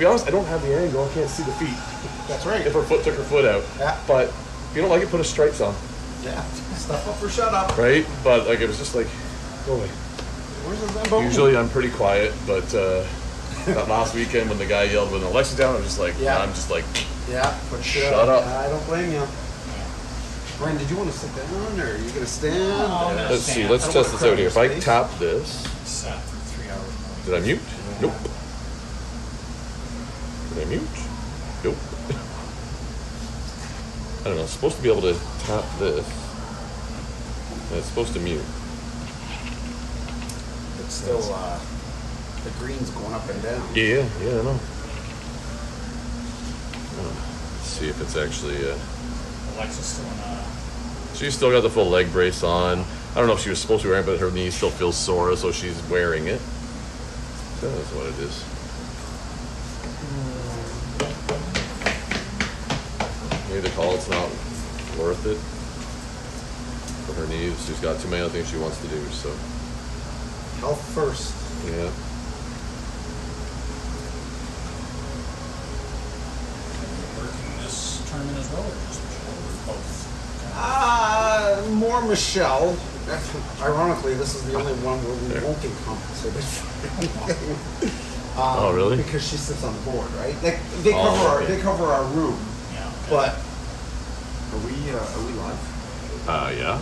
be honest, I don't have the angle. I can't see the feet. That's right. If her foot took her foot out. Yeah. But if you don't like it, put a stripes on. Yeah. Stuff up or shut up. Right? But like it was just like, go away. Where's the Zambo? Usually I'm pretty quiet, but that last weekend when the guy yelled when Alexa's down, I was just like, I'm just like, shut up. I don't blame you. Ryan, did you want to sit down or are you going to stand? No, Let's see, let's test this out here. If I tap this, Sat for 3 hours. did I mute? Nope. Did I mute? Nope. I don't know, it's supposed to be able to tap this. And it's supposed to mute. It's still, the green's going up and down. Yeah, I know. Let's see if it's actually, Alexa's still in she's still got the full leg brace on. I don't know if she was supposed to be wearing it, but her knee still feels sore, so she's wearing it. So that's what it is. Maybe the call, it's not worth it for her knees. She's got too many other things she wants to do, so. Health first. Yeah. working this tournament as well, or just both? More Michelle. Ironically, this is the only one where we won't get compensated for anything. Oh, really? Because she sits on the board, right? They cover our room. Yeah. Okay. But are we live? Yeah.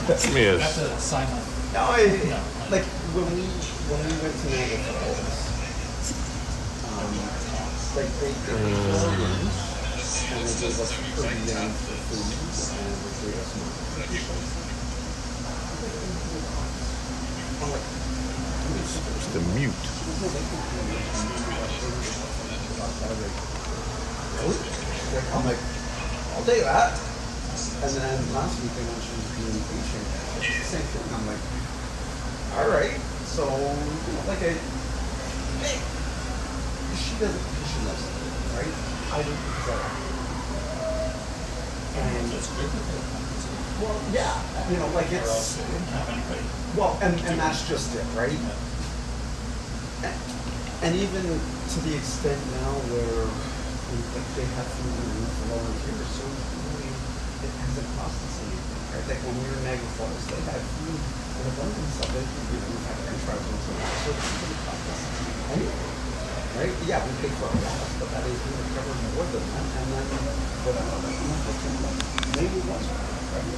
That's me. You have to sign up. No, like when we went to Niagara Falls, like they four rooms, and they gave us per diem for food, and they gave us money. I'm like, It's supposed to mute. really? I'm like, I'll take that. And then last weekend when she was being patient, it's the same thing. I'm like, all right. So, like she doesn't, she loves it, right? I do because I like it. And That's good. well, yeah, like Or else it's, they wouldn't have anybody. well, and that's just it, right? And even to the extent now where like they have food in the room for volunteers, so really it hasn't cost us anything, right? Like when we were in Niagara Falls, they had food in abundance of it. We had french fries and so on. So it didn't cost us anything, right? Yeah, we paid for our gas, but that is going to cover more than that. And then whatever, maybe it was right?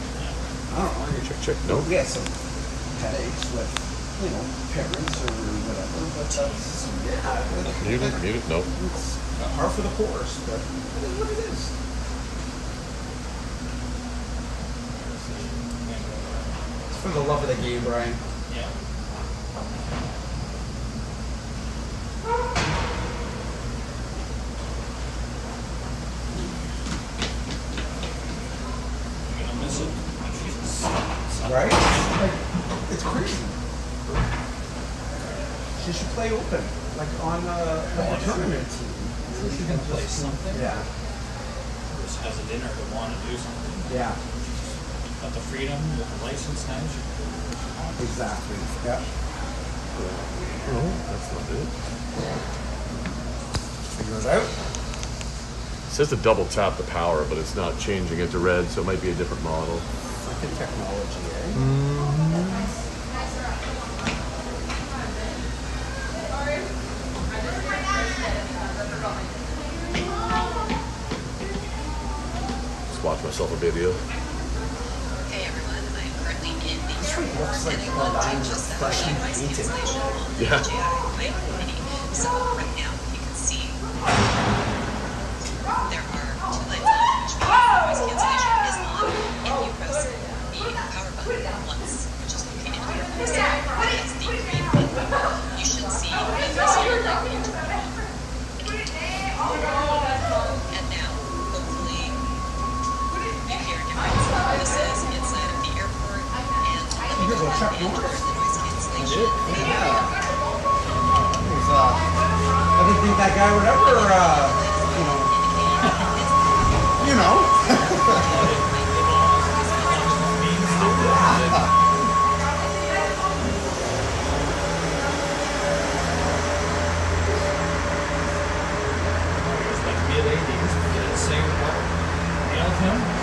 I don't know. Check. No. We had some headaches with, parents or whatever, but that's, Mute it. No. it's par for the course, but it is what it is. It's for the love of the game, Brian. Yeah. You're gonna miss it. Right? Like, it's crazy. She should play open, like on a tournament team. If you're gonna play something, Yeah. just has it in her to want to do something. Yeah. Got the freedom with the license now. She can do what she wants. Exactly. Yeah. No, that's not it. It goes out. It says to double tap the power, but it's not changing it to red, so it might be a different model. Freaking technology, eh? Just watch myself a video. Hey everyone, I'm currently in the This one looks like airport the line and was just freshly noise painted. cancellation on the Yeah. DJI Mini. So right now you can see there are two lights on, which means noise cancellation is on. If you press the power button once, which is located here on the side, that's the green button, you should see the visible light being turned on. And now, hopefully, you hear a difference. This is inside of the airport, and let me know if you enjoy the noise cancellation. Yeah. I didn't think that guy would ever,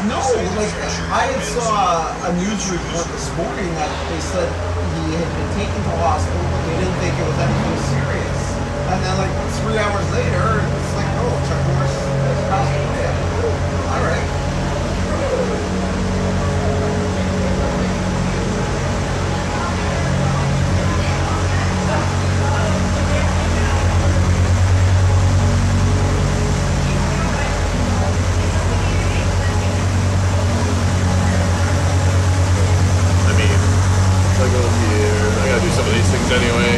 No, like I had saw a news report this morning that they said he had been taken to hospital, but they didn't think it was anything serious. And then like 3 hours later, it's like, oh, Chuck Norris has passed away. All right. I go here. I gotta do some of these things anyway.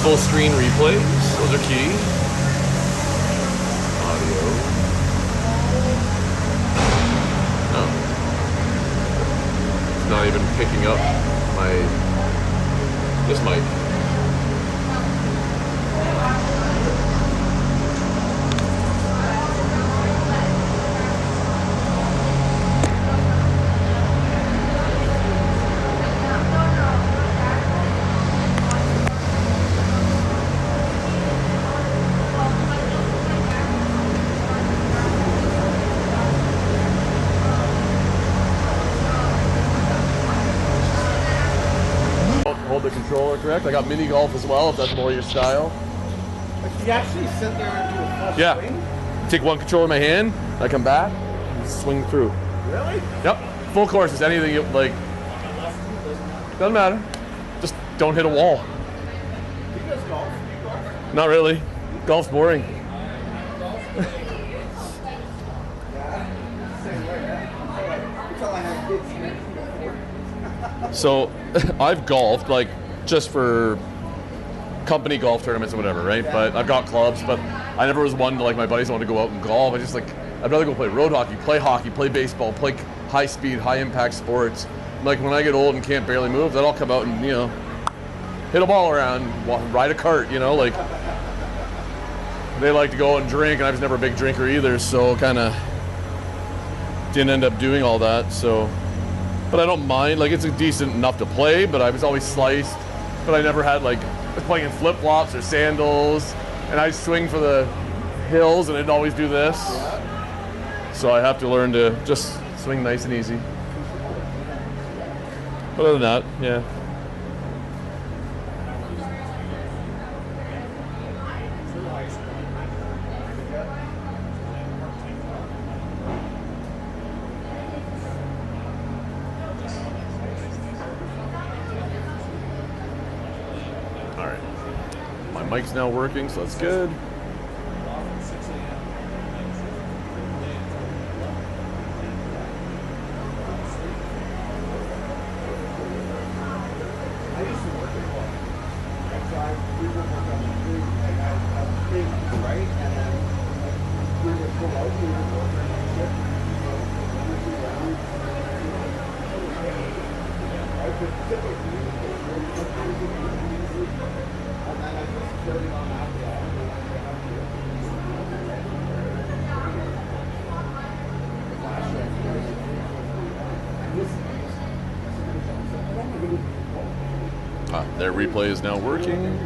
Full screen replays, those are key. Audio. No. It's not even picking up this mic. Hold the controller correct. I got mini golf as well, if that's more your style. You actually sit there and do a full Yeah. swing? Take one controller in my hand, I come back, and swing through. Really? Yep. Full course is anything you like. Doesn't matter. Just don't hit a wall. You guys golf? You golf? Not really. Golf's boring. Yeah. Same way, yeah. Until I have kids here. So I've golfed like just for company golf tournaments or whatever, right? But I've got clubs, but I never was one to like my buddies want to go out and golf. I just like I'd rather go play road hockey, play baseball, play high speed, high impact sports. Like when I get old and can't barely move, then I'll come out and hit a ball around, ride a cart. Like they like to go and drink, and I was never a big drinker either, so kind of didn't end up doing all that. So. But I don't mind, like it's decent enough to play, but I was always sliced. But I never had I was playing in flip-flops or sandals, and I'd swing for the hills and I'd always do this. So I have to learn to just swing nice and easy. But other than that, yeah. Mic's now working, so that's good. Their replay is now working.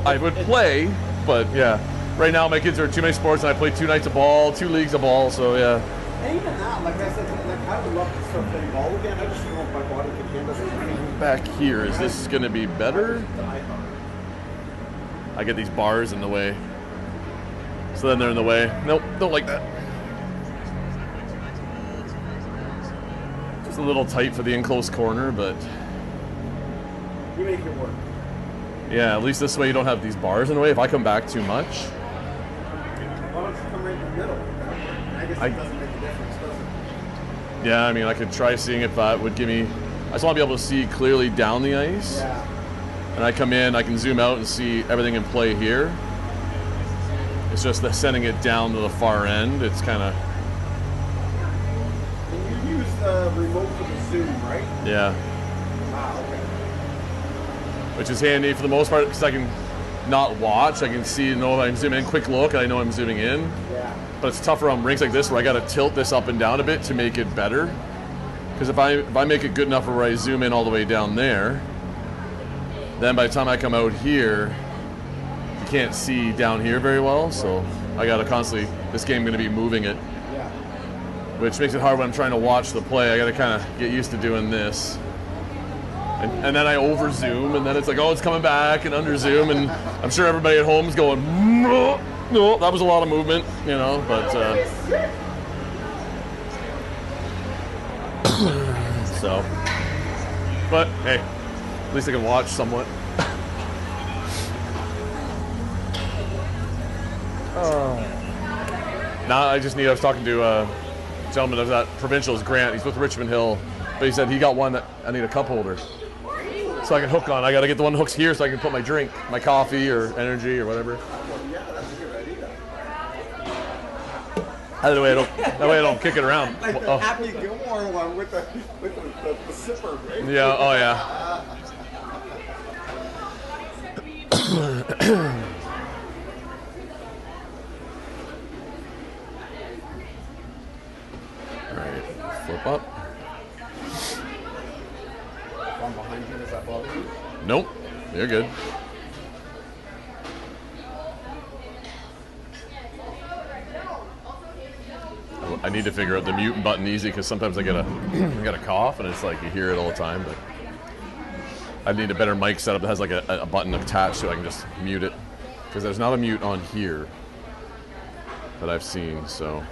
I would play, but yeah. Right now, my kids are in too many sports, and I play 2 nights of ball, 2 leagues of ball, so yeah. And even that, like I said, I would love to start playing ball again. I just don't know if my body can handle it. Back here, is this going to be better? I get these bars in the way. So then they're in the way. Nope, don't like that. Just a little tight for the enclosed corner, but... You make it work. Yeah, at least this way you don't have these bars in the way. If I come back too much... Why don't you come right in the middle? I guess it doesn't make a difference, does it? Yeah, I mean, I could try seeing if that would give me... I just want to be able to see clearly down the ice. Yeah. And I come in, I can zoom out and see everything in play here. It's just that sending it down to the far end, it's kind of right? Yeah. Wow, okay. Which is handy for the most part because I can not watch. I can see, know if I can zoom in, quick look, and I know I'm zooming in. Yeah. But it's tougher on rinks like this where I got to tilt this up and down a bit to make it better. Because if I make it good enough where I zoom in all the way down there, then by the time I come out here, you can't see down here very well. So I got to constantly, this game going to be moving it, Yeah. which makes it hard when I'm trying to watch the play. I got to kind of get used to doing this. And then I over zoom, and then it's like, oh, it's coming back, and under zoom, and I'm sure everybody at home's going, no, that was a lot of movement, you know, but so, but hey, at least I can watch somewhat. Now I just need, I was talking to a gentleman that was at Provincials, Grant, he's with Richmond Hill, but he said he got one that I need a cup holder. So I can hook on. I got to get the one that hooks here so I can put my drink, my coffee or energy or whatever. Yeah, that's a good idea. That way I don't kick it around. Like the Oh. Happy Gilmore one with the sipper, right? Yeah, oh yeah. All right, flip up. One behind you, does that bother you? Nope, you're good. I need to figure out the mute button easy because sometimes I get a cough and it's like you hear it all the time. But I need a better mic setup that has like a button attached so I can just mute it because there's not a mute on here that I've seen. So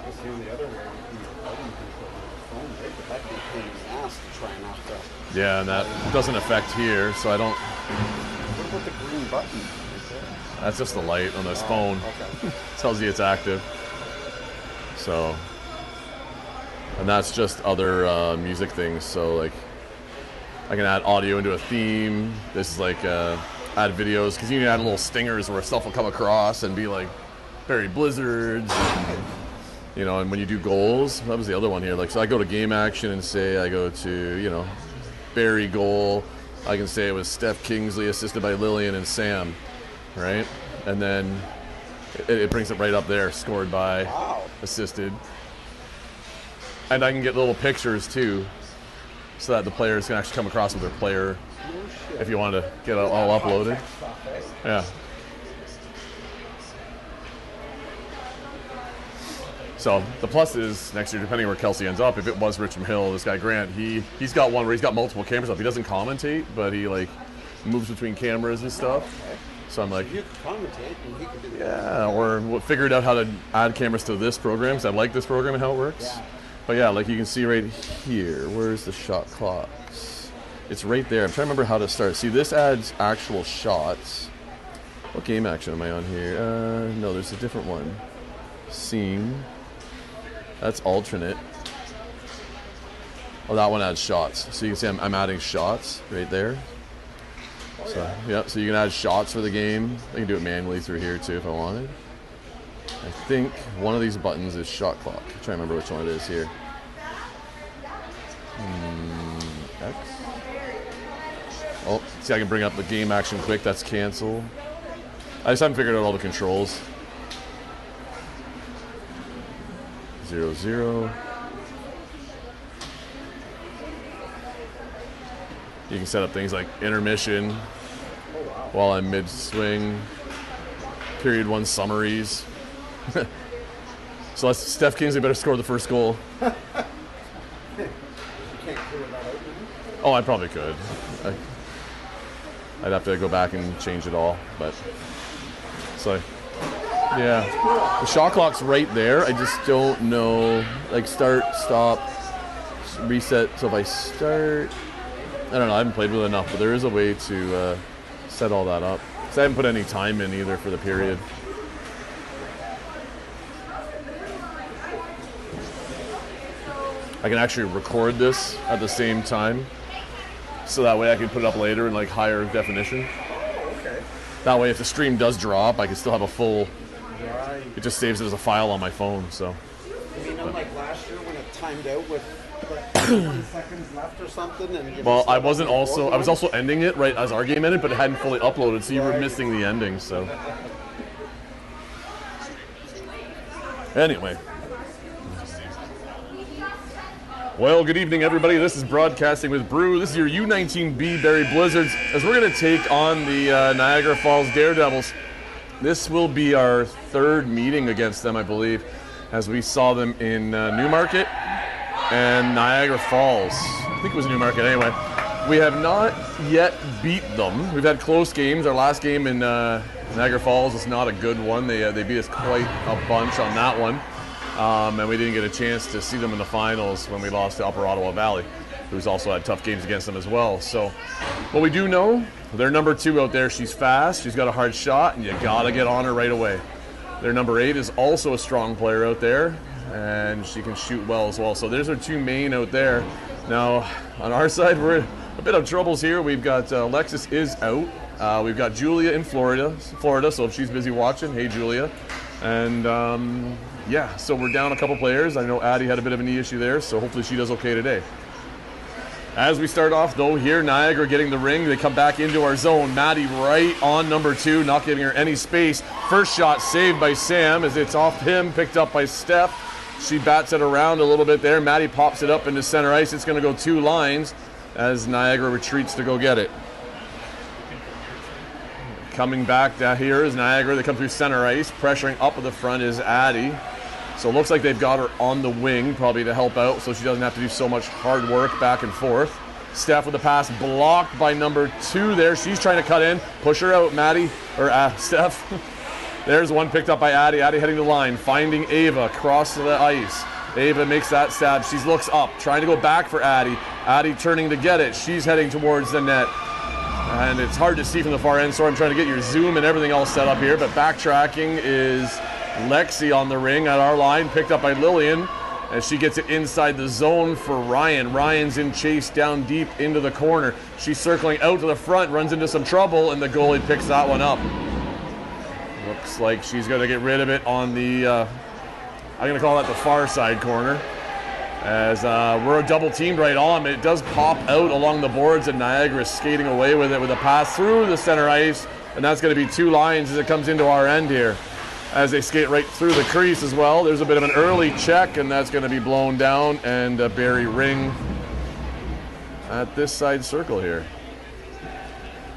It's the only other way would be a button you can put on your phone, right? But that'd be a pain in the ass to try and have to. yeah, and that doesn't affect here, so I don't. What about the green button? Is there? That's just the light on this phone. Okay. Tells you it's active. So, and that's just other music things. So like, I can add audio into a theme. This is like add videos because you can add little stingers where stuff will come across and be like Barrie Blizzards. And, you know, and when you do goals, that was the other one here. Like, so I go to game action and say I go to, you know, Barrie goal. I can say it was Steph Kingsley assisted by Lillian and Sam, right? And then it brings it right up there, scored by, Wow. assisted. And I can get little pictures too, so that the players can actually come across with their player if you want to get it all uploaded. Stuff, eh? Yeah. So the plus is next year, depending where Kelsey ends up, if it was Richmond Hill, this guy Grant, he's got one where he's got multiple cameras up. He doesn't commentate, but he like moves between cameras and stuff. Okay. So I'm like, You could commentate and he could do that. yeah, or we'll figured out how to add cameras to this program because I like this program and how it works. Yeah. But yeah, like you can see right here, where's the shot clocks? It's right there. I'm trying to remember how to start. See, this adds actual shots. What game action am I on here? No, there's a different one. Scene. That's alternate. Oh, that one adds shots. So you can see I'm adding shots right there. So, yeah, so you can add shots for the game. I can do it manually through here too if I wanted. I think one of these buttons is shot clock. I'm trying to remember which one it is here. X. Oh, see, I can bring up the game action quick. That's cancel. I just haven't figured out all the controls. 0, 0. You can set up things like intermission while I'm mid-swing, period 1 summaries. So Steph Kingsley better score the first goal. You can't clear that out, can you? Oh, I probably could. I'd have to go back and change it all, but so yeah. The shot clock's right there. I just don't know, like start, stop, reset. So if I start, I don't know, I haven't played with it enough, but there is a way to set all that up. Because I haven't put any time in either for the period. I can actually record this at the same time, so that way I can put it up later in like higher definition. Oh, okay. That way if the stream does drop, I can still have a full Right. It just saves it as a file on my phone. So. I mean, unlike last year when it timed out with like 20 seconds left or something, and you Well, just I let wasn't it also. I was organize. also ending it right as our game ended, but it hadn't fully uploaded, so you were Right. missing the ending. So. Anyway. Well, good evening, everybody. This is Broadcasting with Brew. This is your U19B Barrie Blizzards, as we're going to take on the Niagara Falls Daredevils. This will be our third meeting against them, I believe, as we saw them in Newmarket and Niagara Falls. I think it was Newmarket anyway. We have not yet beat them. We've had close games. Our last game in Niagara Falls was not a good one. They beat us quite a bunch on that one. And we didn't get a chance to see them in the finals when we lost to Upper Ottawa Valley, who's also had tough games against them as well. So, what we do know, their number 2 out there, she's fast, she's got a hard shot, and you gotta get on her right away. Their number 8 is also a strong player out there, and she can shoot well as well. So there's our 2 main out there. Now, on our side, we're in a bit of troubles here. We've got Alexis is out. We've got Julia in Florida, so if she's busy watching, hey Julia. And yeah, so we're down a couple players. I know Addie had a bit of a knee issue there, so hopefully she does okay today. As we start off, though, here, Niagara getting the ring. They come back into our zone. Maddie right on number 2, not giving her any space. First shot saved by Sam as it's off him, picked up by Steph. She bats it around a little bit there. Maddie pops it up into center ice. It's going to go 2 lines as Niagara retreats to go get it. Coming back down here is Niagara. They come through center ice. Pressuring up at the front is Addie. So it looks like they've got her on the wing, probably to help out, so she doesn't have to do so much hard work back and forth. Steph with the pass blocked by number 2 there. She's trying to cut in. Push her out, Maddie, or Steph. There's one picked up by Addie. Addie heading the line, finding Ava across the ice. Ava makes that stab. She looks up, trying to go back for Addie. Addie turning to get it. She's heading towards the net. And it's hard to see from the far end, so I'm trying to get your zoom and everything else set up here, but backtracking is Lexi on the ring at our line, picked up by Lillian as she gets it inside the zone for Ryan. Ryan's in chase down deep into the corner. She's circling out to the front, runs into some trouble, and the goalie picks that one up. Looks like she's going to get rid of it on the, I'm going to call that the far side corner. As we're double teamed right on, but it does pop out along the boards, and Niagara is skating away with it with a pass through the center ice, and that's going to be 2 lines as it comes into our end here. As they skate right through the crease as well. There's a bit of an early check, and that's going to be blown down, and Barrie ring at this side circle here.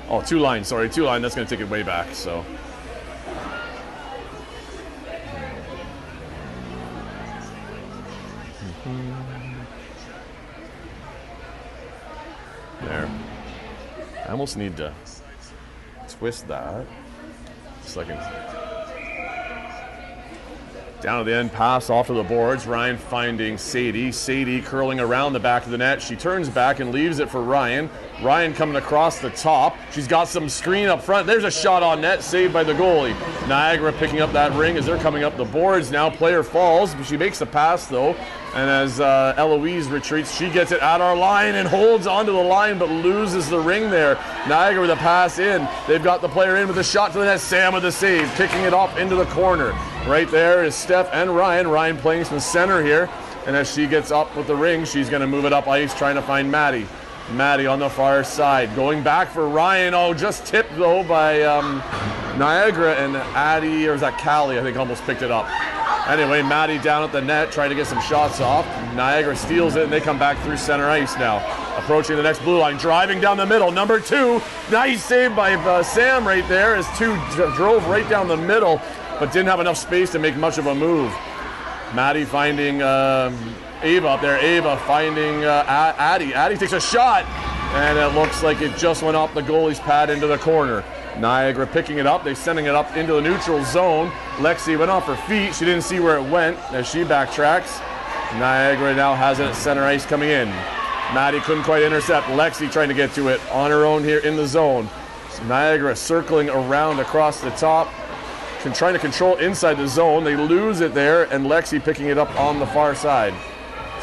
Oh, 2 line, sorry, 2 line, that's going to take it way back, so. There. I almost need to twist that. Second. Down to the end, pass off to the boards. Ryan finding Sadie. Sadie curling around the back of the net. She turns back and leaves it for Ryan. Ryan coming across the top. She's got some screen up front. There's a shot on net, saved by the goalie. Niagara picking up that ring as they're coming up the boards now. Player falls, but she makes the pass though. And as Eloise retreats, she gets it at our line and holds onto the line, but loses the ring there. Niagara with a pass in. They've got the player in with a shot to the net. Sam with the save, kicking it off into the corner. Right there is Steph and Ryan. Ryan playing some center here. And as she gets up with the ring, she's going to move it up ice, trying to find Maddie. Maddie on the far side. Going back for Ryan. Oh, just tipped, though, by Niagara, and Addie, or was that Callie, I think, almost picked it up. Anyway, Maddie down at the net, trying to get some shots off. Niagara steals it, and they come back through center ice now. Approaching the next blue line, driving down the middle. Number 2, nice save by Sam right there, as 2 drove right down the middle, but didn't have enough space to make much of a move. Maddie finding Ava up there. Ava finding Addie. Addie takes a shot, and it looks like it just went off the goalie's pad into the corner. Niagara picking it up. They're sending it up into the neutral zone. Lexi went off her feet. She didn't see where it went as she backtracks. Niagara now has it at center ice coming in. Maddie couldn't quite intercept. Lexi trying to get to it on her own here in the zone. So Niagara circling around across the top, trying to control inside the zone. They lose it there, and Lexi picking it up on the far side.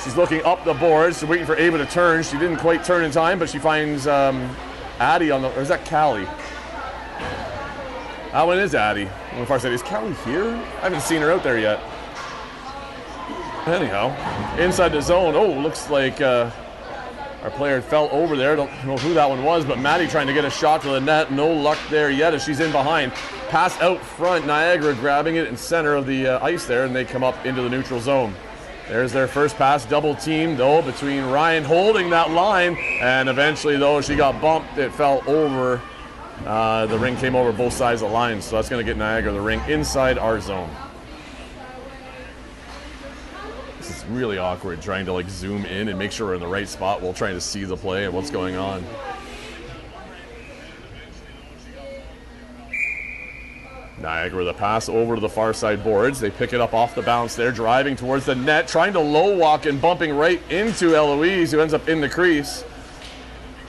She's looking up the boards, waiting for Ava to turn. She didn't quite turn in time, but she finds Addie on the, or is that Callie? That one is Addie. On the far side. Is Callie here? I haven't seen her out there yet. Anyhow, inside the zone. Oh, looks like our player fell over there. Don't know who that one was, but Maddie trying to get a shot to the net. No luck there yet as she's in behind. Pass out front. Niagara grabbing it in center of the ice there, and they come up into the neutral zone. There's their first pass, double team though between Ryan holding that line, and eventually though she got bumped, it fell over. The ring came over both sides of the line, so that's going to get Niagara the ring inside our zone. This is really awkward trying to like zoom in and make sure we're in the right spot while trying to see the play and what's going on. Niagara with a pass over to the far side boards. They pick it up off the bounce there, driving towards the net, trying to low walk and bumping right into Eloise, who ends up in the crease.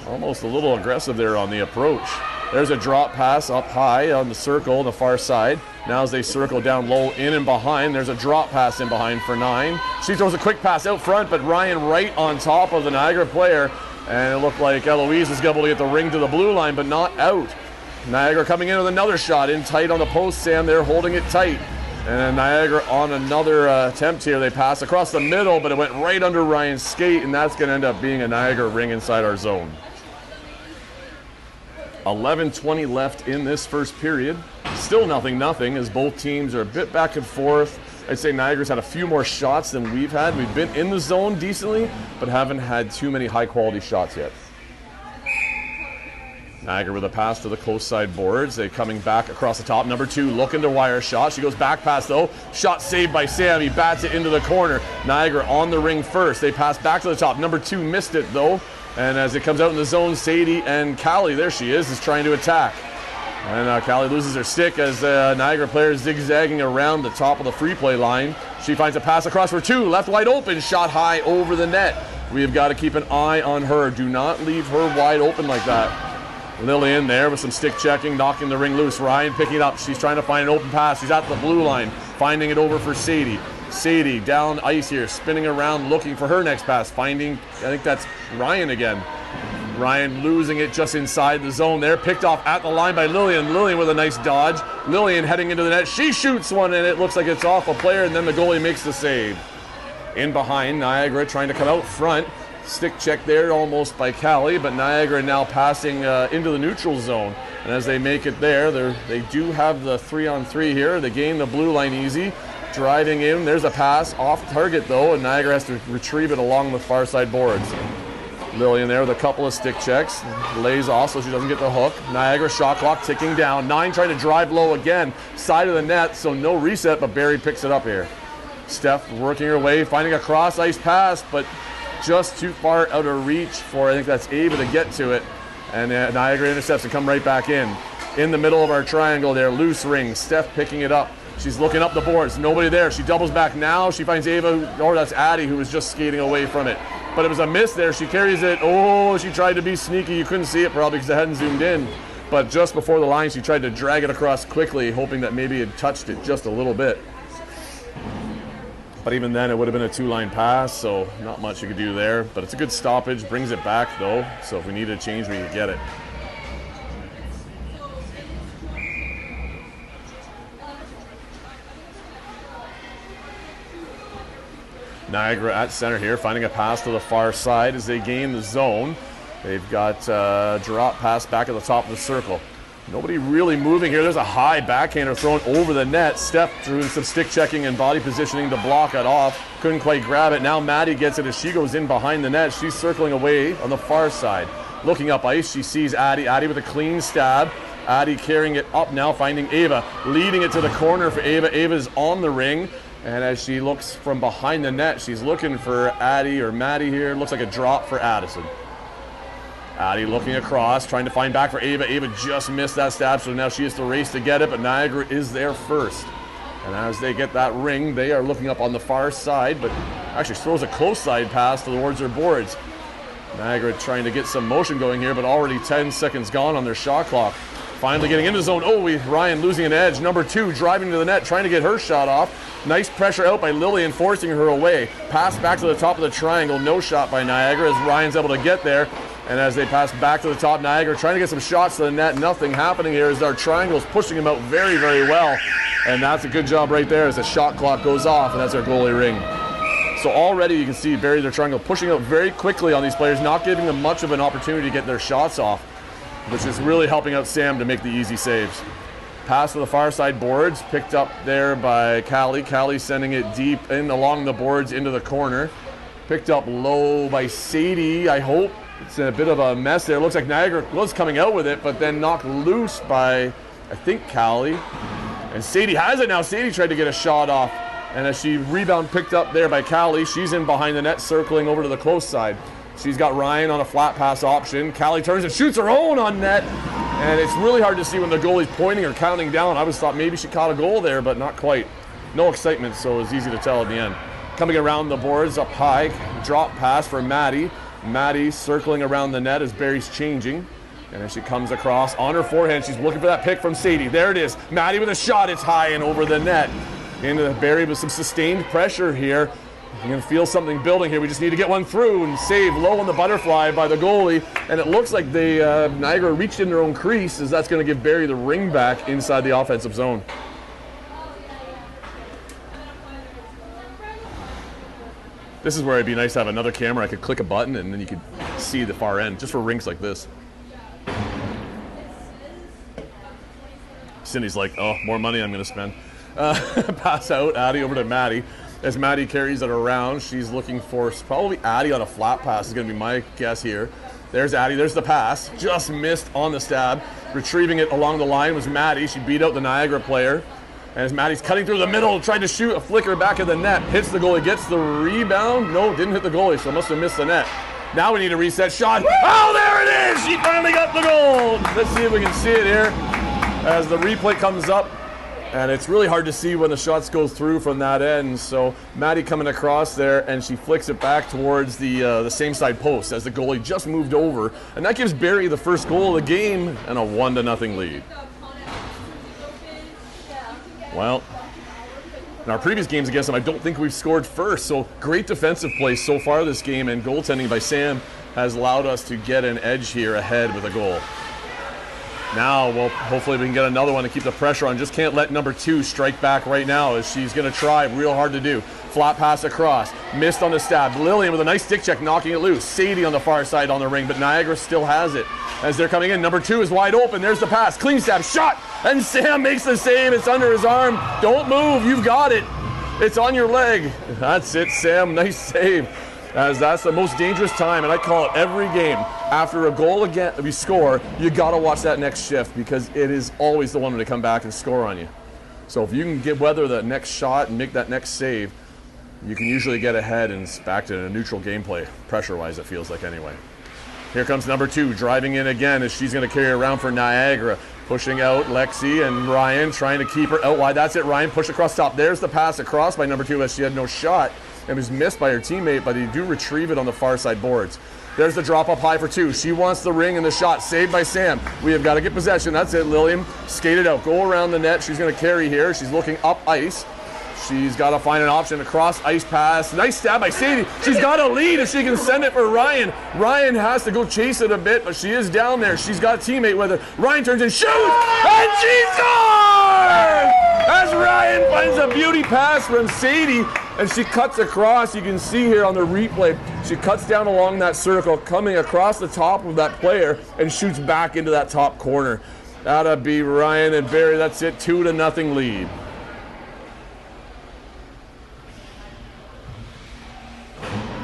Almost a little aggressive there on the approach. There's a drop pass up high on the circle on the far side. Now as they circle down low, in and behind, there's a drop pass in behind for 9. She throws a quick pass out front, but Ryan right on top of the Niagara player, and it looked like Eloise was able to get the ring to the blue line, but not out. Niagara coming in with another shot in tight on the post. Sam there holding it tight. And Niagara on another attempt here. They pass across the middle, but it went right under Ryan's skate, and that's going to end up being a Niagara ring inside our zone. 11:20 left in this first period. Still 0-0 as both teams are a bit back and forth. I'd say Niagara's had a few more shots than we've had. We've been in the zone decently, but haven't had too many high-quality shots yet. Niagara with a pass to the close side boards. They coming back across the top. Number 2 looking to wire shot. She goes back pass though. Shot saved by Sam. He bats it into the corner. Niagara on the ring first. They pass back to the top. Number 2 missed it though. And as it comes out in the zone, Sadie and Callie, there she is trying to attack. And Callie loses her stick as Niagara player is zigzagging around the top of the free play line. She finds a pass across for 2. Left wide open. Shot high over the net. We have got to keep an eye on her. Do not leave her wide open like that. Lillian there with some stick checking, knocking the ring loose. Ryan picking it up. She's trying to find an open pass. She's at the blue line, finding it over for Sadie. Sadie down ice here, spinning around, looking for her next pass. Finding, I think that's Ryan again. Ryan losing it just inside the zone there. Picked off at the line by Lillian. Lillian with a nice dodge. Lillian heading into the net. She shoots one and it looks like it's off a player, and then the goalie makes the save. In behind, Niagara trying to come out front. Stick check there almost by Callie, but Niagara now passing into the neutral zone. And as they make it there, they do have the 3-on-3 here. They gain the blue line easy. Driving in, there's a pass off target though, and Niagara has to retrieve it along the far side boards. Lillian there with a couple of stick checks. Lays off so she doesn't get the hook. Niagara shot clock ticking down. 9 trying to drive low again. Side of the net, so no reset, but Barrie picks it up here. Steph working her way, finding a cross ice pass, but just too far out of reach for, I think that's Ava to get to it. And Niagara intercepts and come right back in. In the middle of our triangle there, loose ring. Steph picking it up. She's looking up the boards. Nobody there. She doubles back now. She finds Ava, or that's Addie, who was just skating away from it. But it was a miss there. She carries it. Oh, she tried to be sneaky. You couldn't see it probably because it hadn't zoomed in. But just before the line, she tried to drag it across quickly, hoping that maybe it touched it just a little bit. But even then, it would have been a 2-line pass, so not much you could do there. But it's a good stoppage, brings it back, though. So if we need a change, we can get it. Niagara at center here, finding a pass to the far side as they gain the zone. They've got a drop pass back at the top of the circle. Nobody really moving here. There's a high backhander thrown over the net. Steph doing some stick checking and body positioning to block it off. Couldn't quite grab it. Now Maddie gets it as she goes in behind the net. She's circling away on the far side. Looking up ice, she sees Addie. Addie with a clean stab. Addie carrying it up now, finding Ava. Leading it to the corner for Ava. Ava's on the ring. And as she looks from behind the net, she's looking for Addie or Maddie here. Looks like a drop for Addison. Addie looking across, trying to find back for Ava. Ava just missed that stab, so now she has to race to get it, but Niagara is there first. And as they get that ring, they are looking up on the far side, but actually throws a close side pass towards their boards. Niagara trying to get some motion going here, but already 10 seconds gone on their shot clock. Finally getting into the zone. Oh, Ryan losing an edge. Number 2 driving to the net, trying to get her shot off. Nice pressure out by Lillian, forcing her away. Pass back to the top of the triangle. No shot by Niagara as Ryan's able to get there. And as they pass back to the top, Niagara trying to get some shots to the net. Nothing happening here as our triangle's pushing him out very, very well. And that's a good job right there as the shot clock goes off, and that's our goalie ring. So already you can see Barrie, their triangle, pushing out very quickly on these players, not giving them much of an opportunity to get their shots off, which is really helping out Sam to make the easy saves. Pass to the far side boards, picked up there by Callie. Callie sending it deep in along the boards into the corner. Picked up low by Sadie, I hope. It's a bit of a mess there. Looks like Niagara was coming out with it, but then knocked loose by, I think, Callie. And Sadie has it now. Sadie tried to get a shot off. And as she rebound picked up there by Callie, she's in behind the net, circling over to the close side. She's got Ryan on a flat pass option. Callie turns and shoots her own on net. And it's really hard to see when the goalie's pointing or counting down. I was thought maybe she caught a goal there, but not quite. No excitement, so it was easy to tell at the end. Coming around the boards up high, drop pass for Maddie. Maddie circling around the net as Barrie's changing. And as she comes across on her forehand, she's looking for that pick from Sadie. There it is. Maddie with a shot. It's high and over the net. Into Barrie with some sustained pressure here. You're going to feel something building here. We just need to get one through and save low on the butterfly by the goalie. And it looks like they Niagara reached in their own crease, as that's going to give Barrie the ring back inside the offensive zone. This is where it'd be nice to have another camera. I could click a button and then you could see the far end, just for rinks like this. Cindy's like, oh, more money I'm going to spend. Pass out, Addie over to Maddie. As Maddie carries it around, she's looking for probably Addie on a flat pass is going to be my guess here. There's Addie, there's the pass. Just missed on the stab. Retrieving it along the line was Maddie. She beat out the Niagara player. And as Maddie's cutting through the middle, trying to shoot a flicker back of the net. Hits the goalie, gets the rebound. No, didn't hit the goalie, so must have missed the net. Now we need a reset shot. Oh, there it is! She finally got the goal! Let's see if we can see it here as the replay comes up. And it's really hard to see when the shots go through from that end. So Maddie coming across there, and she flicks it back towards the same side post as the goalie just moved over. And that gives Barrie the first goal of the game and a 1-0 lead. Well, in our previous games against them, I don't think we've scored first. So great defensive play so far this game, and goaltending by Sam has allowed us to get an edge here ahead with a goal. Now, well, hopefully we can get another one to keep the pressure on. Just can't let number 2 strike back right now, as she's going to try real hard to do. Flat pass across. Missed on the stab. Lillian with a nice stick check, knocking it loose. Sadie on the far side on the ring, but Niagara still has it. As they're coming in, number 2 is wide open. There's the pass. Clean stab. Shot! And Sam makes the save. It's under his arm. Don't move. You've got it. It's on your leg. That's it, Sam. Nice save. As that's the most dangerous time, and I call it every game. After a goal again, we score, you got to watch that next shift, because it is always the one to come back and score on you. So if you can weather the next shot and make that next save, you can usually get ahead and it's back to a neutral gameplay, pressure-wise it feels like anyway. Here comes number 2, driving in again as she's going to carry around for Niagara. Pushing out Lexi and Ryan, trying to keep her out wide. That's it, Ryan push across top. There's the pass across by number 2 as she had no shot. It was missed by her teammate, but they do retrieve it on the far side boards. There's the drop up high for 2. She wants the ring and the shot. Saved by Sam. We have got to get possession. That's it, Lillian. Skated out. Go around the net. She's going to carry here. She's looking up ice. She's got to find an option. Across ice pass. Nice stab by Sadie. She's got a lead if she can send it for Ryan. Ryan has to go chase it a bit, but she is down there. She's got a teammate with her. Ryan turns and shoots! And she scores! As Ryan finds a beauty pass from Sadie, and she cuts across. You can see here on the replay, she cuts down along that circle, coming across the top of that player, and shoots back into that top corner. That'll be Ryan and Barrie. That's it, 2-0 lead.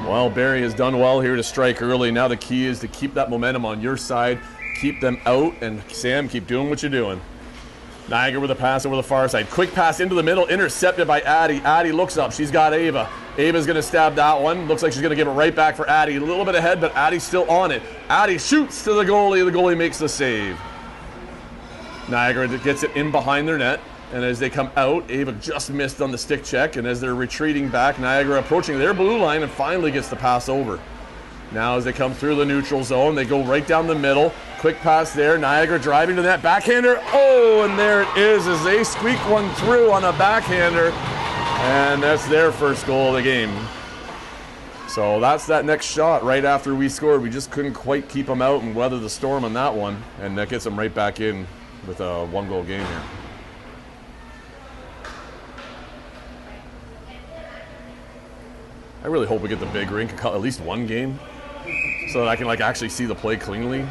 Well, Barrie has done well here to strike early. Now the key is to keep that momentum on your side, keep them out, and Sam, keep doing what you're doing. Niagara with a pass over the far side. Quick pass into the middle, intercepted by Addie. Addie looks up. She's got Ava. Ava's going to stab that one. Looks like she's going to give it right back for Addie. A little bit ahead, but Addie's still on it. Addie shoots to the goalie. The goalie makes the save. Niagara gets it in behind their net. And as they come out, Ava just missed on the stick check. And as they're retreating back, Niagara approaching their blue line and finally gets the pass over. Now as they come through the neutral zone, they go right down the middle. Quick pass there. Niagara driving to that backhander. Oh, and there it is as they squeak one through on a backhander. And that's their first goal of the game. So that's that next shot right after we scored. We just couldn't quite keep them out and weather the storm on that one. And that gets them right back in with a 1-goal game here. I really hope we get the big rink at least one game so that I can like actually see the play cleanly.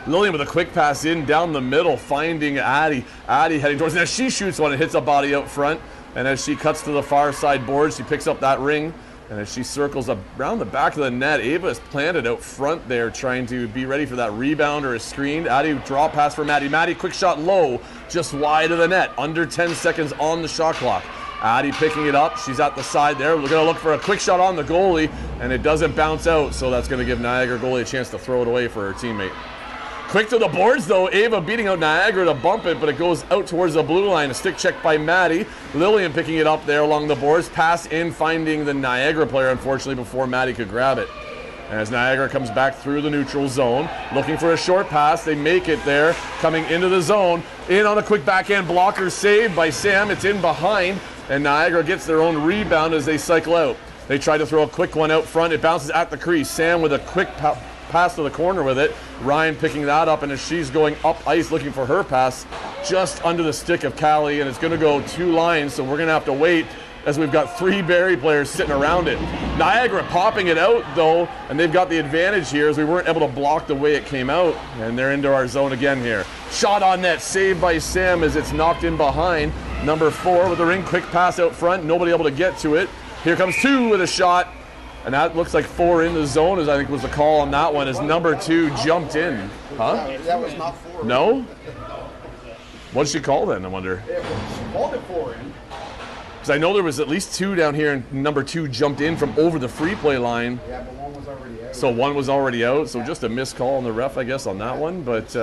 Lillian with a quick pass in down the middle, finding Addie. Addie heading towards, and as she shoots one, it hits a body out front. And as she cuts to the far side board, she picks up that ring. And as she circles around the back of the net, Ava is planted out front there, trying to be ready for that rebound or a screen. Addie draw pass for Maddie. Maddie, quick shot low, just wide of the net. Under 10 seconds on the shot clock. Addie picking it up. She's at the side there. We're going to look for a quick shot on the goalie, and it doesn't bounce out, so that's going to give Niagara goalie a chance to throw it away for her teammate. Quick to the boards, though. Ava beating out Niagara to bump it, but it goes out towards the blue line. A stick check by Maddie. Lillian picking it up there along the boards. Pass in, finding the Niagara player, unfortunately, before Maddie could grab it. As Niagara comes back through the neutral zone, looking for a short pass. They make it there, coming into the zone. In on a quick backhand blocker save by Sam. It's in behind, and Niagara gets their own rebound as they cycle out. They try to throw a quick one out front. It bounces at the crease. Sam with a quick pass to the corner with it. Ryan picking that up, and as she's going up ice looking for her pass, just under the stick of Callie, and it's going to go 2 lines, so we're going to have to wait as we've got 3 Barrie players sitting around it. Niagara popping it out, though, and they've got the advantage here as we weren't able to block the way it came out, and they're into our zone again here. Shot on net, saved by Sam as it's knocked in behind. Number 4 with the ring, quick pass out front, nobody able to get to it. Here comes 2 with a shot. And that looks like 4 in the zone, as I think was the call on that one, as number 2 jumped in. Huh? That was not 4. No? What'd she call then, I wonder? She called it 4 in. Because I know there was at least 2 down here, and number 2 jumped in from over the free play line. Yeah, but 1 was already out. So 1 was already out, so just a missed call on the ref, I guess, on that one. But She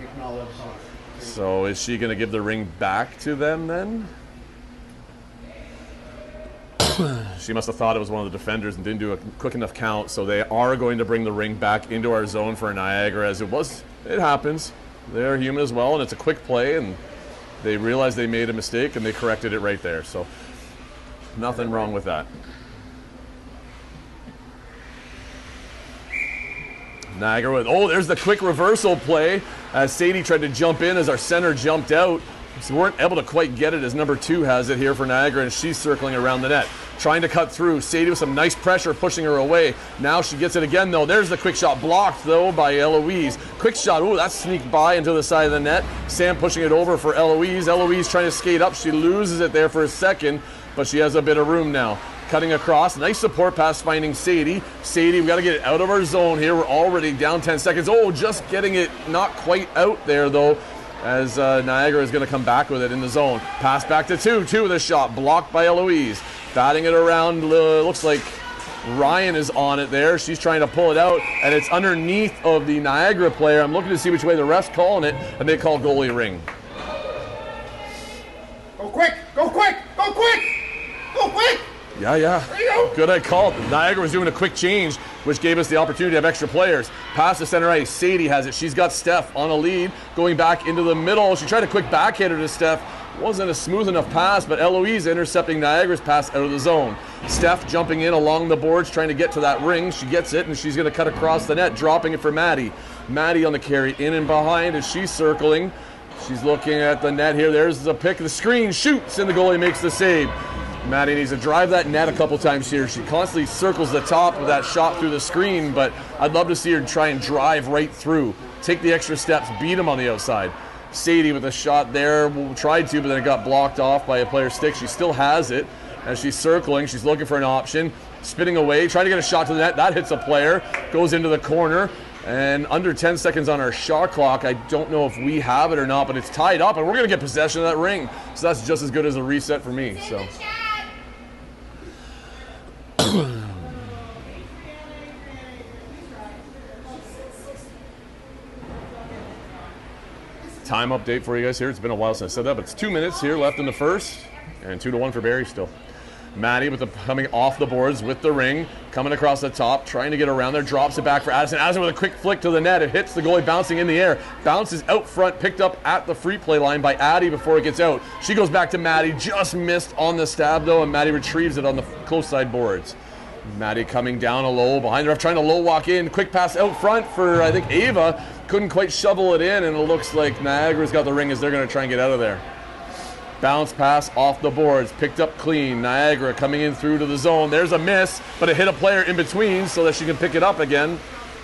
acknowledged it. so is she going to give the ring back to them then? She must have thought it was one of the defenders and didn't do a quick enough count, so they are going to bring the ring back into our zone for Niagara, as it happens. They're human as well, and it's a quick play, and they realized they made a mistake, and they corrected it right there, so nothing wrong with that. Niagara with, there's the quick reversal play, as Sadie tried to jump in as our center jumped out. So we weren't able to quite get it as number 2 has it here for Niagara, and she's circling around the net. Trying to cut through. Sadie with some nice pressure pushing her away. Now she gets it again, though. There's the quick shot blocked, though, by Eloise. Quick shot. Ooh, that sneaked by into the side of the net. Sam pushing it over for Eloise. Eloise trying to skate up. She loses it there for a second, but she has a bit of room now. Cutting across. Nice support pass finding Sadie. Sadie, we got to get it out of our zone here. We're already down 10 seconds. Just getting it not quite out there, though, as Niagara is going to come back with it in the zone. Pass back to 2. 2 with a shot. Blocked by Eloise. Batting it around. Looks like Ryan is on it there. She's trying to pull it out, and it's underneath of the Niagara player. I'm looking to see which way the ref's calling it, and they call goalie ring. Go quick! Go quick! Go quick! Go quick! Yeah. There you go. Good, I called. Niagara was doing a quick change, which gave us the opportunity to have extra players. Pass to center ice. Sadie has it. She's got Steph on a lead, going back into the middle. She tried a quick backhander to Steph. Wasn't a smooth enough pass, but Eloise intercepting Niagara's pass out of the zone. Steph jumping in along the boards, trying to get to that ring. She gets it, and she's going to cut across the net, dropping it for Maddie. Maddie on the carry, in and behind as she's circling. She's looking at the net here. There's the pick. The screen shoots, and the goalie makes the save. Maddie needs to drive that net a couple times here. She constantly circles the top with that shot through the screen, but I'd love to see her try and drive right through. Take the extra steps, beat him on the outside. Sadie with a shot there, tried to, but then it got blocked off by a player's stick. She still has it as she's circling. She's looking for an option, spinning away, trying to get a shot to the net. That hits a player, goes into the corner, and under 10 seconds on our shot clock. I don't know if we have it or not, but it's tied up, and we're going to get possession of that ring. So that's just as good as a reset for me. So. Time update for you guys here. It's been a while since I said that, but it's 2 minutes here left in the first, and 2-1 for Barrie still. Maddie with the coming off the boards with the ring, coming across the top, trying to get around there, drops it back for Addison. Addison with a quick flick to the net. It hits the goalie bouncing in the air, bounces out front, picked up at the free play line by Addie before it gets out. She goes back to Maddie, just missed on the stab though, and Maddie retrieves it on the close side boards. Maddie coming down a low behind her, trying to low walk in. Quick pass out front for, I think, Ava. Couldn't quite shovel it in, and it looks like Niagara's got the ring as they're going to try and get out of there. Bounce pass off the boards, picked up clean. Niagara coming in through to the zone. There's a miss, but it hit a player in between so that she can pick it up again.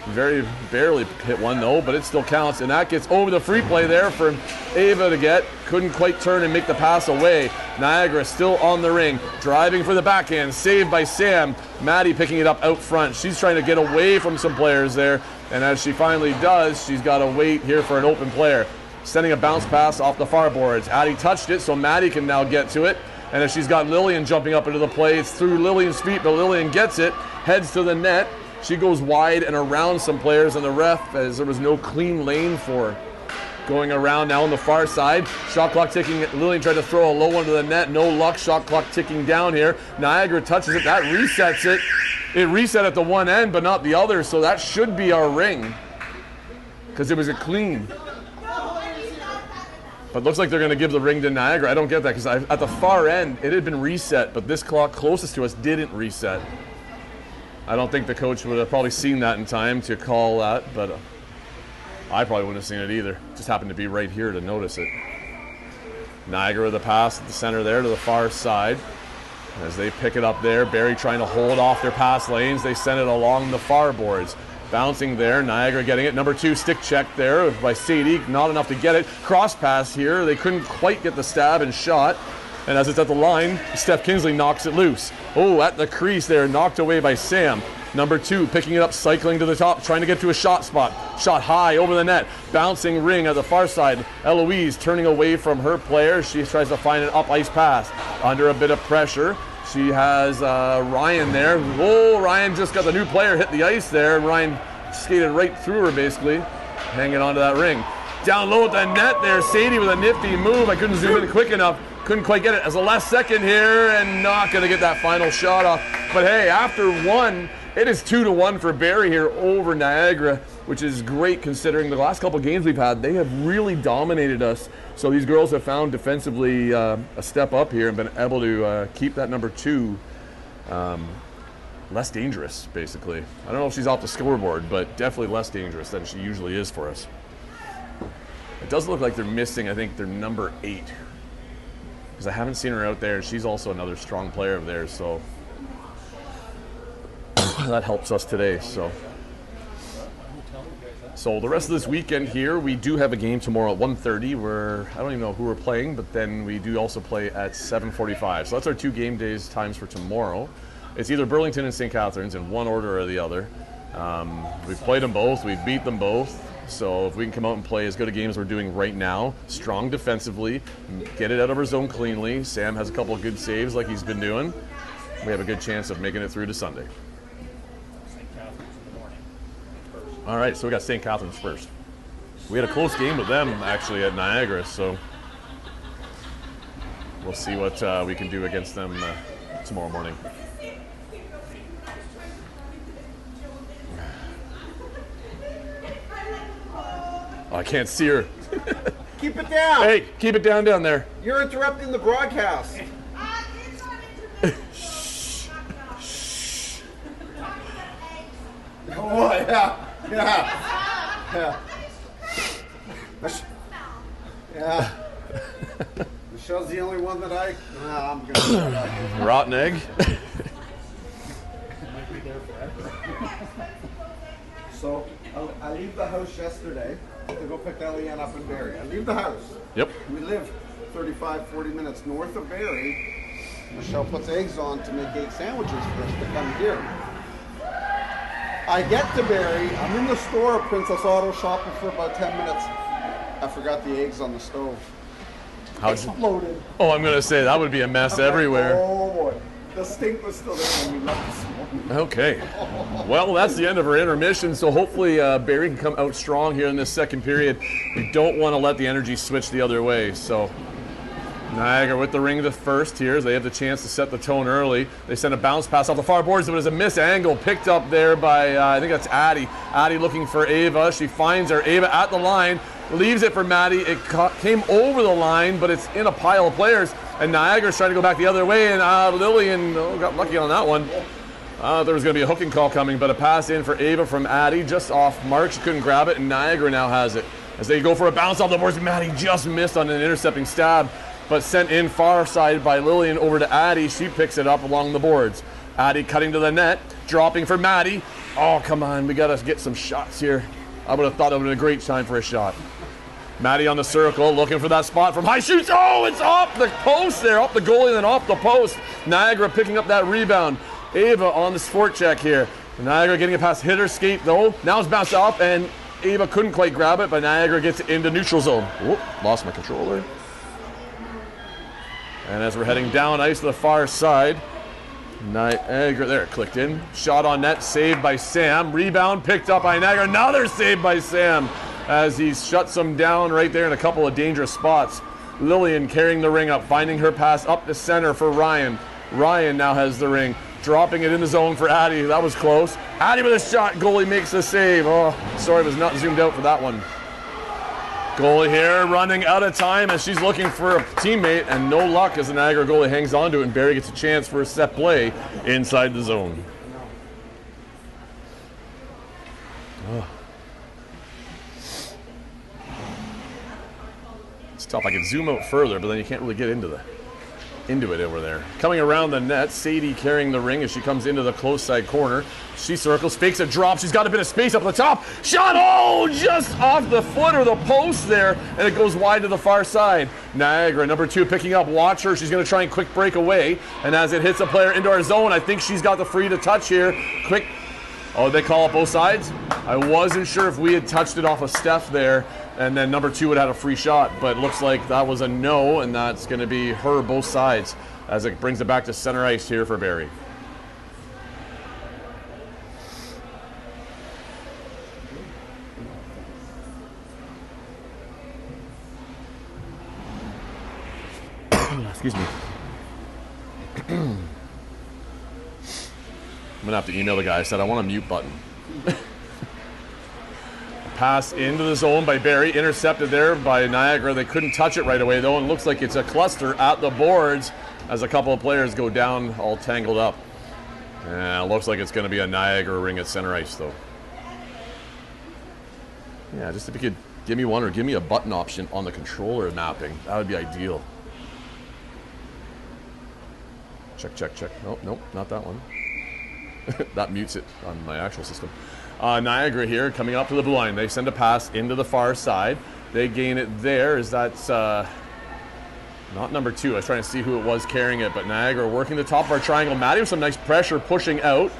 Very barely hit one though, but it still counts, and that gets over the free play there for Ava to get. Couldn't quite turn and make the pass away. Niagara still on the ring, driving for the backhand, saved by Sam. Maddie picking it up out front. She's trying to get away from some players there, and as she finally does, she's got to wait here for an open player. Sending a bounce pass off the far boards. Addie touched it, so Maddie can now get to it. And if she's got Lillian jumping up into the play, it's through Lillian's feet, but Lillian gets it, heads to the net. She goes wide and around some players, and the ref, as there was no clean lane for her. Going around now on the far side. Shot clock ticking. Lillian tried to throw a low one to the net. No luck. Shot clock ticking down here. Niagara touches it. That resets it. It reset at the one end, but not the other, so that should be our ring because it was a clean. But looks like they're going to give the ring to Niagara. I don't get that because at the far end, it had been reset, but this clock closest to us didn't reset. I don't think the coach would have probably seen that in time to call that, but I probably wouldn't have seen it either. Just happened to be right here to notice it. Niagara the pass at the center there to the far side. As they pick it up there, Barrie trying to hold off their pass lanes. They send it along the far boards. Bouncing there, Niagara getting it. Number 2 stick check there by Sadie. Not enough to get it. Cross pass here. They couldn't quite get the stab and shot. And as it's at the line, Steph Kingsley knocks it loose. Oh, at the crease there, knocked away by Sam. Number 2 picking it up, cycling to the top, trying to get to a shot spot. Shot high over the net. Bouncing ring at the far side. Eloise turning away from her player. She tries to find an up ice pass. Under a bit of pressure. She has Ryan there. Oh, Ryan just got the new player hit the ice there. Ryan skated right through her basically, hanging onto that ring. Down low at the net there, Sadie with a nifty move. I couldn't zoom in quick enough. Couldn't quite get it as a last second here, and not going to get that final shot off. But hey, after one, it is 2-1 for Barrie here over Niagara, which is great considering the last couple games we've had. They have really dominated us. So these girls have found defensively a step up here and been able to keep that number 2 less dangerous, basically. I don't know if she's off the scoreboard, but definitely less dangerous than she usually is for us. It does look like they're missing, I think, their number 8. Because I haven't seen her out there. She's also another strong player of theirs, so that helps us today. So the rest of this weekend here, we do have a game tomorrow at 1:30 where I don't even know who we're playing, but then we do also play at 7:45. So that's our 2 game days times for tomorrow. It's either Burlington and St. Catharines in one order or the other. We've played them both. We've beat them both. So if we can come out and play as good a game as we're doing right now, strong defensively, get it out of our zone cleanly. Sam has a couple of good saves like he's been doing. We have a good chance of making it through to Sunday. St. Catharines in the morning first. All right, so we got St. Catharines first. We had a close game with them actually at Niagara, so we'll see what we can do against them tomorrow morning. Oh, I can't see her. Keep it down. Hey, keep it down there. You're interrupting the broadcast. Oh, yeah. Michelle's the only one that I'm gonna. Rotten egg. So I leave the house yesterday to go pick Eliane up in Barrie. I leave the house. Yep. We live 35-40 minutes north of Barrie. Michelle puts eggs on to make egg sandwiches for us to come here. I get to Barrie. I'm in the store at Princess Auto shopping for about 10 minutes. I forgot the eggs on the stove. How's it? Exploded. Oh, I'm gonna say that would be a mess I'm like, everywhere. oh boy. The stink was still there when we left this morning. Okay. Well, that's the end of our intermission, so hopefully Barrie can come out strong here in this second period. We don't want to let the energy switch the other way, so Niagara with the ring to first here. They have the chance to set the tone early. They send a bounce pass off the far boards, but it's a miss angle picked up there by, I think that's Addie. Addie looking for Ava. She finds her. Ava at the line, leaves it for Maddie. It came over the line, but it's in a pile of players. And Niagara's trying to go back the other way, and Lillian got lucky on that one. There was going to be a hooking call coming, but a pass in for Ava from Addie, just off mark. She couldn't grab it, and Niagara now has it. As they go for a bounce off the boards, Maddie just missed on an intercepting stab, but sent in far side by Lillian over to Addie. She picks it up along the boards. Addie cutting to the net, dropping for Maddie. Oh, come on, we got to get some shots here. I would have thought it would have been a great time for a shot. Maddie on the circle, looking for that spot from high shoots. Oh, it's off the post there, off the goalie, then off the post. Niagara picking up that rebound. Ava on the sport check here. Niagara getting it past hitter skate though. Now it's bounced off, and Ava couldn't quite grab it, but Niagara gets it into neutral zone. Whoop, lost my controller. And as we're heading down ice to the far side, Niagara, there it clicked in. Shot on net, saved by Sam. Rebound picked up by Niagara. Another save by Sam as he shuts them down right there in a couple of dangerous spots. Lillian carrying the ring up, finding her pass up the center for Ryan. Ryan now has the ring, dropping it in the zone for Addie. That was close. Addie with a shot, goalie makes the save. Oh, sorry, I was not zoomed out for that one. Goalie here running out of time as she's looking for a teammate, and no luck as the Niagara goalie hangs on to it, and Barrie gets a chance for a set play inside the zone. Oh. It's tough. I could zoom out further, but then you can't really get into it over there. Coming around the net, Sadie carrying the ring as she comes into the close side corner. She circles, fakes a drop. She's got a bit of space up the top. Shot, oh, just off the foot or the post there, and it goes wide to the far side. Niagara, number 2, picking up. Watch her. She's going to try and quick break away, and as it hits a player into our zone, I think she's got the free to touch here. Quick. Oh, they call up both sides? I wasn't sure if we had touched it off of Steph there, and then number 2 would have had a free shot, but it looks like that was a no, and that's going to be her both sides as it brings it back to center ice here for Barrie. Excuse me. I'm going to have to email the guy. I said I want a mute button. Pass into the zone by Barrie, intercepted there by Niagara. They couldn't touch it right away though, and it looks like it's a cluster at the boards as a couple of players go down all tangled up. And it looks like it's going to be a Niagara ring at center ice though. Yeah, just if you could give me one or give me a button option on the controller mapping, that would be ideal. Check, check, check. Nope, nope, not that one. That mutes it on my actual system. Niagara here coming up to the blue line. They send a pass into the far side. They gain it there. Is that not number 2? I was trying to see who it was carrying it, but Niagara working the top of our triangle. Maddie with some nice pressure pushing out.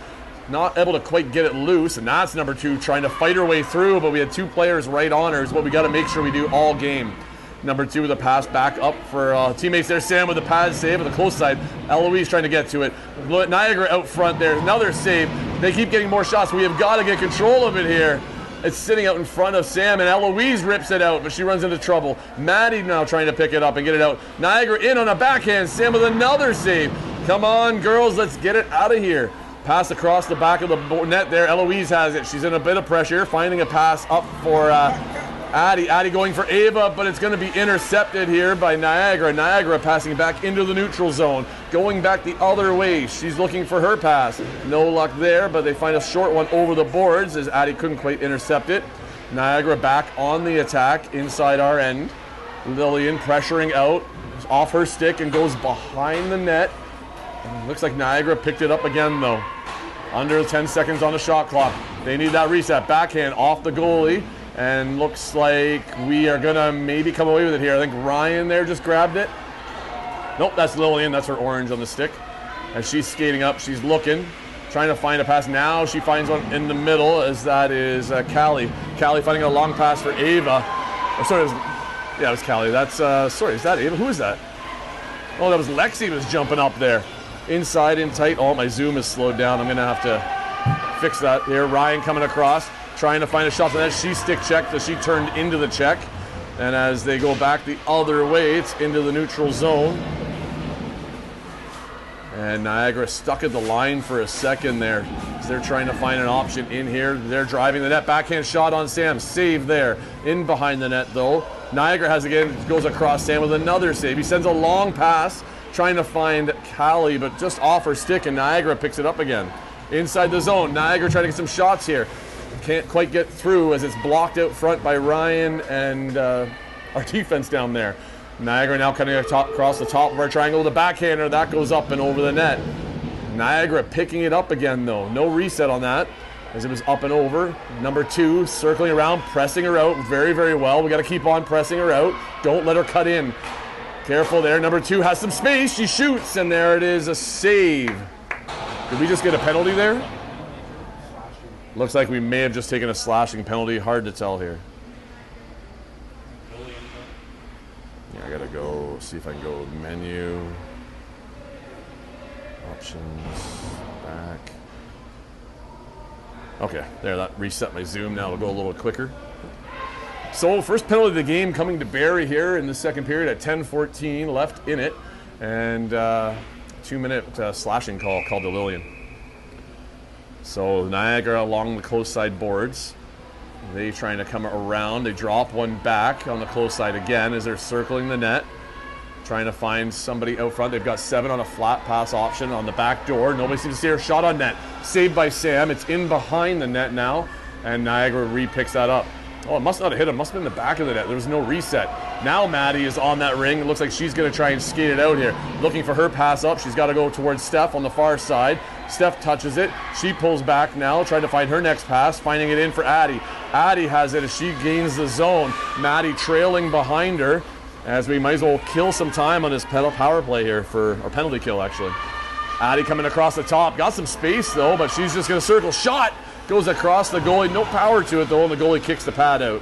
Not able to quite get it loose, and that's number 2 trying to fight her way through, but we had 2 players right on her is what we got to make sure we do all game. Number 2 with a pass back up for teammates there. Sam with a pad save at the close side. Eloise trying to get to it. Niagara out front there. Another save. They keep getting more shots. We have got to get control of it here. It's sitting out in front of Sam, and Eloise rips it out, but she runs into trouble. Maddie now trying to pick it up and get it out. Niagara in on a backhand. Sam with another save. Come on, girls. Let's get it out of here. Pass across the back of the net there. Eloise has it. She's in a bit of pressure. Finding a pass up for Addie. Addie going for Ava, but it's going to be intercepted here by Niagara. Niagara passing back into the neutral zone. Going back the other way. She's looking for her pass. No luck there, but they find a short one over the boards as Addie couldn't quite intercept it. Niagara back on the attack inside our end. Lillian pressuring out. Off her stick and goes behind the net. And looks like Niagara picked it up again though. Under 10 seconds on the shot clock. They need that reset. Backhand off the goalie. And looks like we are going to maybe come away with it here. I think Ryan there just grabbed it. Nope, that's Lillian. That's her orange on the stick. As she's skating up, she's looking, trying to find a pass. Now she finds one in the middle as that is Callie. Callie finding a long pass for Ava. Oh, sorry, it was Callie. That's, sorry, is that Ava? Who is that? Oh, that was Lexi was jumping up there. Inside, in tight. Oh, my zoom is slowed down. I'm going to have to fix that here. Ryan coming across. Trying to find a shot, and then she stick checked as she turned into the check. And as they go back the other way, it's into the neutral zone. And Niagara stuck at the line for a second there. So they're trying to find an option in here. They're driving the net. Backhand shot on Sam. Save there. In behind the net, though. Niagara has again, goes across Sam with another save. He sends a long pass, trying to find Callie, but just off her stick, and Niagara picks it up again. inside the zone. Niagara trying to get some shots here. Can't quite get through as it's blocked out front by Ryan and our defense down there. Niagara now cutting across the top of our triangle with a backhander. That goes up and over the net. Niagara picking it up again though. No reset on that as it was up and over. Number 2 circling around, pressing her out very, very well. We got to keep on pressing her out. Don't let her cut in. Careful there. Number 2 has some space. She shoots, and there it is, a save. Did we just get a penalty there? Looks like we may have just taken a slashing penalty. Hard to tell here. Yeah, I gotta go see if I can go menu, options, back. Okay, there, that reset my zoom. Now it'll go a little quicker. So first penalty of the game coming to Barrie here in the second period at 10:14 left in it, and 2-minute slashing call called to Lillian. So Niagara along the close side boards. They trying to come around. They drop one back on the close side again as they're circling the net. Trying to find somebody out front. They've got 7 on a flat pass option on the back door. Nobody seems to see her. Shot on net. Saved by Sam. It's in behind the net now. And Niagara re-picks that up. Oh, it must not have hit him. Must have been the back of the net. There was no reset. Now Maddie is on that ring. It looks like she's going to try and skate it out here. Looking for her pass up. She's got to go towards Steph on the far side. Steph touches it. She pulls back now, trying to find her next pass, finding it in for Addie. Addie has it as she gains the zone. Maddie trailing behind her as we might as well kill some time on this power play here for our penalty kill, actually. Addie coming across the top. Got some space, though, but she's just going to circle. Shot! Goes across the goalie. No power to it, though, and the goalie kicks the pad out.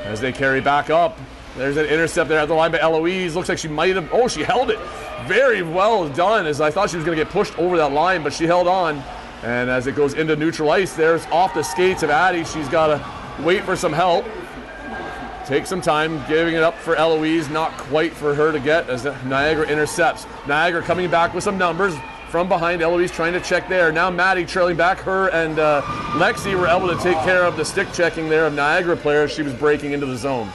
As they carry back up. There's an intercept there at the line by Eloise. Looks like she might have... Oh, she held it. Very well done, as I thought she was going to get pushed over that line, but she held on. And as it goes into neutral ice, there's off the skates of Addie. She's got to wait for some help. Take some time, giving it up for Eloise. Not quite for her to get as Niagara intercepts. Niagara coming back with some numbers. From behind, Eloise trying to check there. Now Maddie trailing back. Her and Lexi were able to take care of the stick checking there of Niagara players. She was breaking into the zone.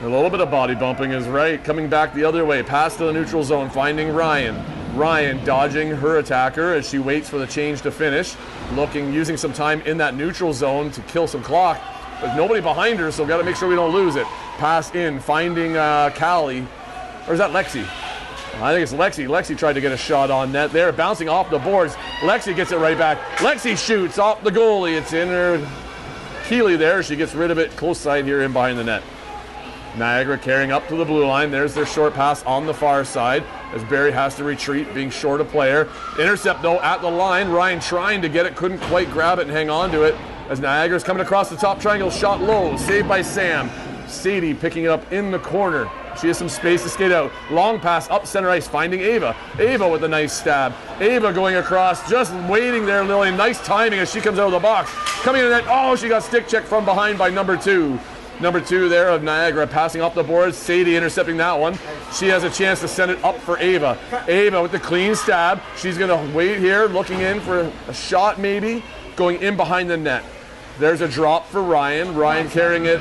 A little bit of body bumping is right. Coming back the other way, past to the neutral zone, finding Ryan. Ryan dodging her attacker as she waits for the change to finish. Using some time in that neutral zone to kill some clock. There's nobody behind her, so got to make sure we don't lose it. Pass in, finding Callie. Or is that Lexi? I think it's Lexi. Lexi tried to get a shot on net there, bouncing off the boards. Lexi gets it right back. Lexi shoots off the goalie. It's in her Keeley there. She gets rid of it close side here in behind the net. Niagara carrying up to the blue line. There's their short pass on the far side as Barrie has to retreat, being short a player. Intercept, though, at the line. Ryan trying to get it, couldn't quite grab it and hang on to it as Niagara's coming across the top triangle. Shot low, saved by Sam. Sadie picking it up in the corner. She has some space to skate out. Long pass up center ice, finding Ava. Ava with a nice stab. Ava going across, just waiting there, Lily. Nice timing as she comes out of the box. Coming in the net. Oh, she got stick checked from behind by number 2. Number 2 there of Niagara passing off the boards. Sadie intercepting that one. She has a chance to send it up for Ava. Ava with the clean stab. She's going to wait here, looking in for a shot maybe. Going in behind the net. There's a drop for Ryan. Ryan carrying it.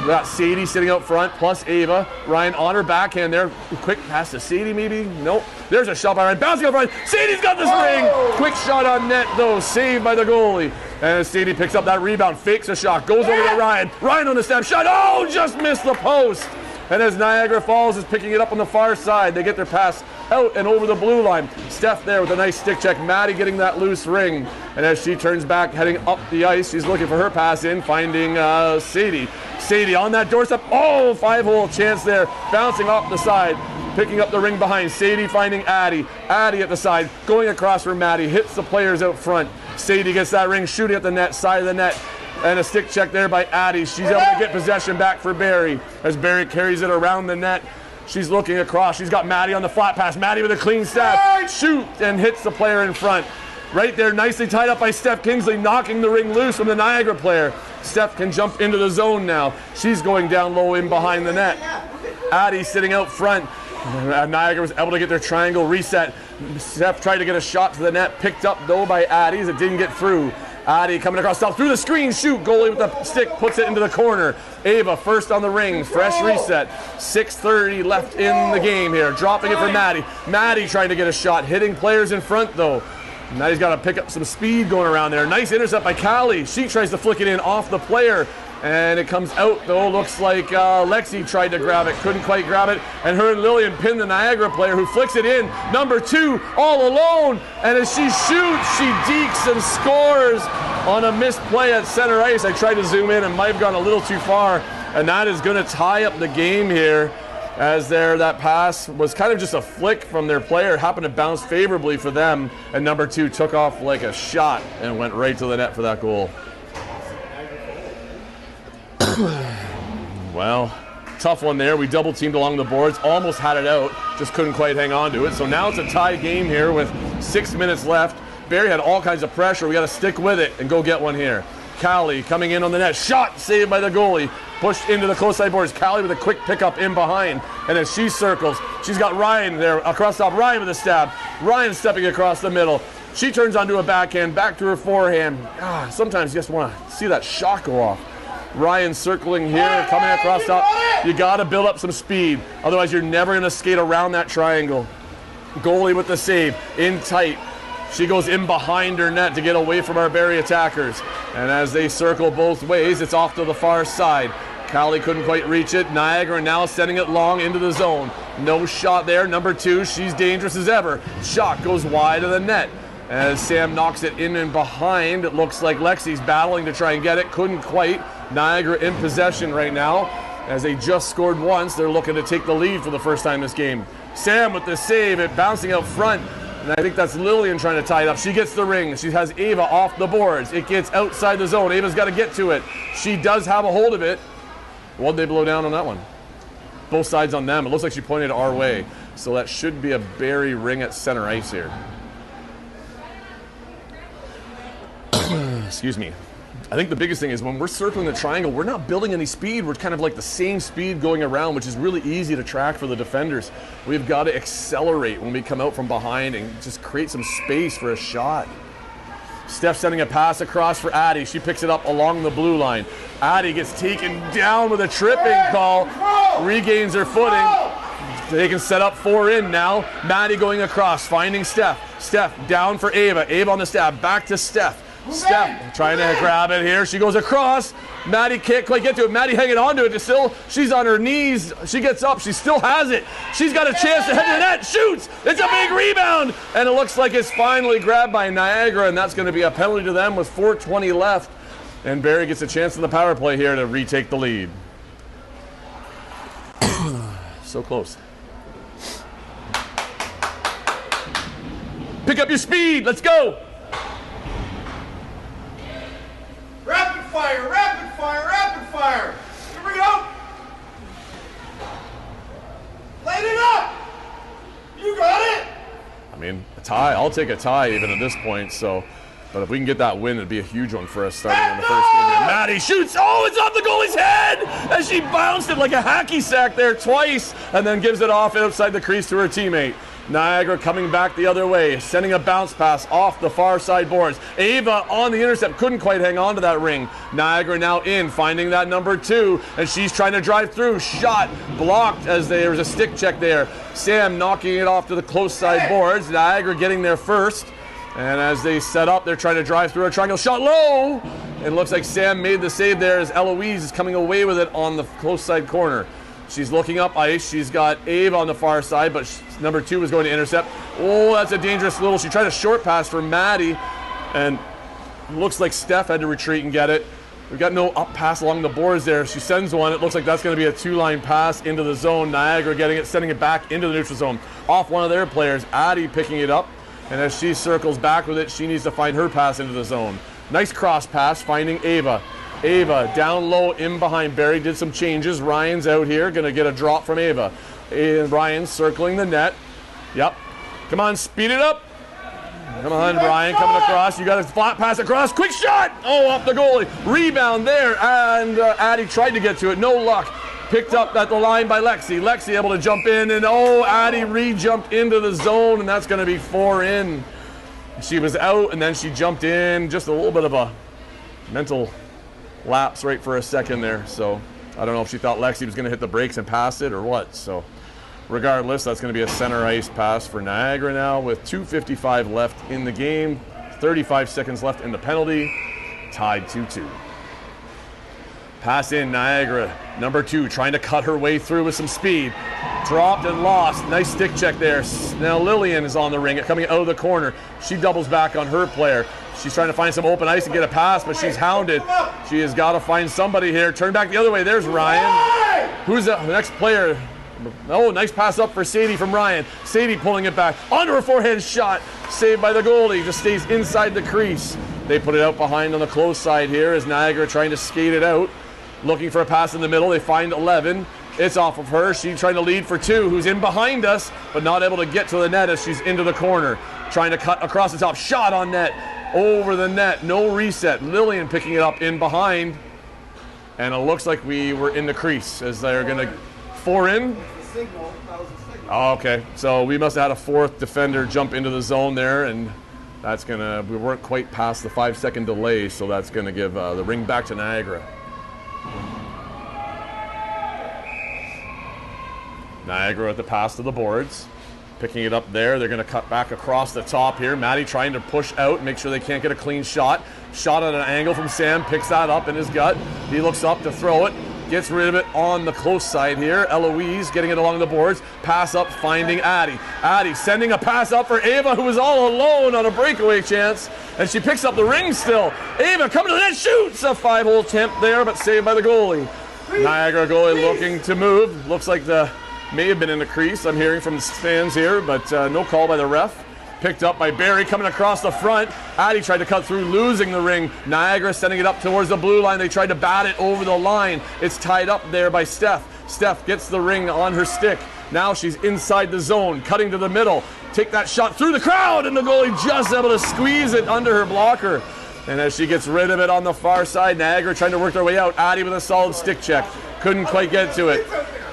We got Sadie sitting out front, plus Ava. Ryan on her backhand there. Quick pass to Sadie, maybe? Nope. There's a shot by Ryan. Bouncing up Ryan. Sadie's got this ring. Quick shot on net, though. Saved by the goalie. And Sadie picks up that rebound, fakes a shot, goes over to Ryan. Ryan on the stab. Shot. Oh, just missed the post. And as Niagara Falls is picking it up on the far side, they get their pass out and over the blue line. Steph there with a nice stick check. Maddie getting that loose ring. And as she turns back, heading up the ice, she's looking for her pass in, finding Sadie. Sadie on that doorstep. Oh, 5-hole chance there. Bouncing off the side. Picking up the ring behind. Sadie finding Addie. Addie at the side. Going across for Maddie. Hits the players out front. Sadie gets that ring, shooting at the net, side of the net. And a stick check there by Addie. She's able to get possession back for Barrie as Barrie carries it around the net. She's looking across. She's got Maddie on the flat pass. Maddie with a clean stab. Shoot! And hits the player in front. Right there, nicely tied up by Steph Kingsley, knocking the ring loose from the Niagara player. Steph can jump into the zone now. She's going down low in behind the net. Addie sitting out front. Niagara was able to get their triangle reset. Steph tried to get a shot to the net, picked up though by Addie as it didn't get through. Addie coming across top through the screen, shoot, goalie with the stick, puts it into the corner. Ava first on the ring, fresh reset. 6:30 left in the game here, dropping it for Maddie. Maddie trying to get a shot, hitting players in front though. Now he's got to pick up some speed going around there. Nice intercept by Callie. She tries to flick it in off the player, and it comes out, though. Looks like Lexi tried to grab it, couldn't quite grab it, and her and Lillian pin the Niagara player, who flicks it in. Number 2 all alone, and as she shoots, she dekes and scores on a missed play at center ice. I tried to zoom in and might have gone a little too far, and that is going to tie up the game here. As that pass was kind of just a flick from their player, happened to bounce favorably for them, and number 2 took off like a shot and went right to the net for that goal. Well, tough one there. We double teamed along the boards, almost had it out, just couldn't quite hang on to it. So now it's a tie game here with 6 minutes left. Barrie had all kinds of pressure. We got to stick with it and go get one here. Callie coming in on the net, shot saved by the goalie, pushed into the close side boards. Callie with a quick pickup in behind, and as she circles, she's got Ryan there across top. Ryan with a stab. Ryan stepping across the middle. She turns onto a backhand, back to her forehand. Sometimes you just want to see that shot go off. Ryan circling here, coming across top. You got to build up some speed, otherwise you're never going to skate around that triangle. Goalie with the save, in tight. She goes in behind her net to get away from our Barrie attackers. And as they circle both ways, it's off to the far side. Callie couldn't quite reach it. Niagara now sending it long into the zone. No shot there. Number 2, she's dangerous as ever. Shot goes wide of the net. As Sam knocks it in and behind, it looks like Lexi's battling to try and get it. Couldn't quite. Niagara in possession right now. As they just scored once, they're looking to take the lead for the first time this game. Sam with the save, it bouncing out front. And I think that's Lillian trying to tie it up. She gets the ring. She has Ava off the boards. It gets outside the zone. Ava's got to get to it. She does have a hold of it. What'd they blow down on that one? Both sides on them. It looks like she pointed our way. So that should be a Barrie ring at center ice here. Excuse me. I think the biggest thing is when we're circling the triangle, we're not building any speed. We're kind of like the same speed going around, which is really easy to track for the defenders. We've got to accelerate when we come out from behind and just create some space for a shot. Steph sending a pass across for Addie. She picks it up along the blue line. Addie gets taken down with a tripping call, regains her footing. They can set up 4 in now. Maddie going across, finding Steph. Steph down for Ava. Ava on the stab, back to Steph. Steph trying to grab it here. She goes across. Maddie can't quite get to it. Maddie hanging on to it. Still, she's on her knees. She gets up. She still has it. She's got a chance to head to the net. Shoots. It's a big rebound. And it looks like it's finally grabbed by Niagara, and that's going to be a penalty to them with 4:20 left. And Barrie gets a chance in the power play here to retake the lead. So close. Pick up your speed. Let's go. Rapid fire, rapid fire, rapid fire. Here we go. Light it up. You got it. I mean, a tie. I'll take a tie even at this point. So, but if we can get that win, it'd be a huge one for us starting in the first game here. Maddie shoots. Oh, it's off the goalie's head as she bounced it like a hacky sack there twice and then gives it off outside the crease to her teammate. Niagara coming back the other way, sending a bounce pass off the far side boards. Ava on the intercept, couldn't quite hang on to that ring. Niagara now in, finding that number 2, and she's trying to drive through. Shot blocked as there was a stick check there. Sam knocking it off to the close side boards. Niagara getting there first. And as they set up, they're trying to drive through a triangle. Shot low! And it looks like Sam made the save there as Eloise is coming away with it on the close side corner. She's looking up ice. She's got Ave on the far side, but number 2 is going to intercept. Oh, that's a dangerous little. She tried a short pass for Maddie, and looks like Steph had to retreat and get it. We've got no up pass along the boards there. She sends one. It looks like that's going to be a 2-line pass into the zone. Niagara getting it, sending it back into the neutral zone. Off one of their players, Addie picking it up, and as she circles back with it, she needs to find her pass into the zone. Nice cross pass, finding Ava. Ava down low in behind. Barrie did some changes. Ryan's out here, gonna get a drop from Ava. And Ryan's circling the net. Yep. Come on, speed it up. Come on, Ryan coming across. You got a flat pass across. Quick shot. Oh, off the goalie. Rebound there. And Addie tried to get to it. No luck. Picked up at the line by Lexi. Lexi able to jump in. And oh, Addie re-jumped into the zone. And that's going to be 4 in. She was out and then she jumped in. Just a little bit of a mental lapse right for a second there. So I don't know if she thought Lexi was going to hit the brakes and pass it or what. So Regardless, that's going to be a center ice pass for Niagara now with 2:55 left in the game, 35 seconds left in the penalty, tied 2-2. Pass in Niagara, number 2, trying to cut her way through with some speed. Dropped and lost. Nice stick check there. Now Lillian is on the ring, coming out of the corner. She doubles back on her player. She's trying to find some open ice and get a pass, but she's hounded. She has got to find somebody here. Turn back the other way. There's Ryan. Who's the next player? Oh, nice pass up for Sadie from Ryan. Sadie pulling it back. Onto her forehand shot. Saved by the goalie. Just stays inside the crease. They put it out behind on the close side here as Niagara trying to skate it out. Looking for a pass in the middle. They find 11. It's off of her. She's trying to lead for 2, who's in behind us, but not able to get to the net as she's into the corner. Trying to cut across the top. Shot on net. Over the net. No reset. Lillian picking it up in behind. And it looks like we were in the crease as they're going to 4 in. Oh, okay. So we must have had a 4th defender jump into the zone there, and that's going to, we weren't quite past the 5-second delay, so that's going to give the ring back to Niagara. Niagara at the pass to the boards. Picking it up there. They're going to cut back across the top here. Maddie trying to push out, make sure they can't get a clean shot. Shot at an angle from Sam. Picks that up in his gut. He looks up to throw it. Gets rid of it on the close side here. Eloise getting it along the boards. Pass up, finding Addie. Addie sending a pass up for Ava, who was all alone on a breakaway chance. And she picks up the ring still. Ava coming to the net, shoots! A 5-hole attempt there, but saved by the goalie. Niagara goalie looking to move. Looks like the may have been in the crease, I'm hearing from the stands here, but no call by the ref. Picked up by Barrie coming across the front. Addie tried to cut through, losing the ring. Niagara sending it up towards the blue line. They tried to bat it over the line. It's tied up there by Steph. Steph gets the ring on her stick. Now she's inside the zone, cutting to the middle. Take that shot through the crowd, and the goalie just able to squeeze it under her blocker. And as she gets rid of it on the far side, Niagara trying to work their way out. Addie with a solid stick check. Couldn't quite get to it.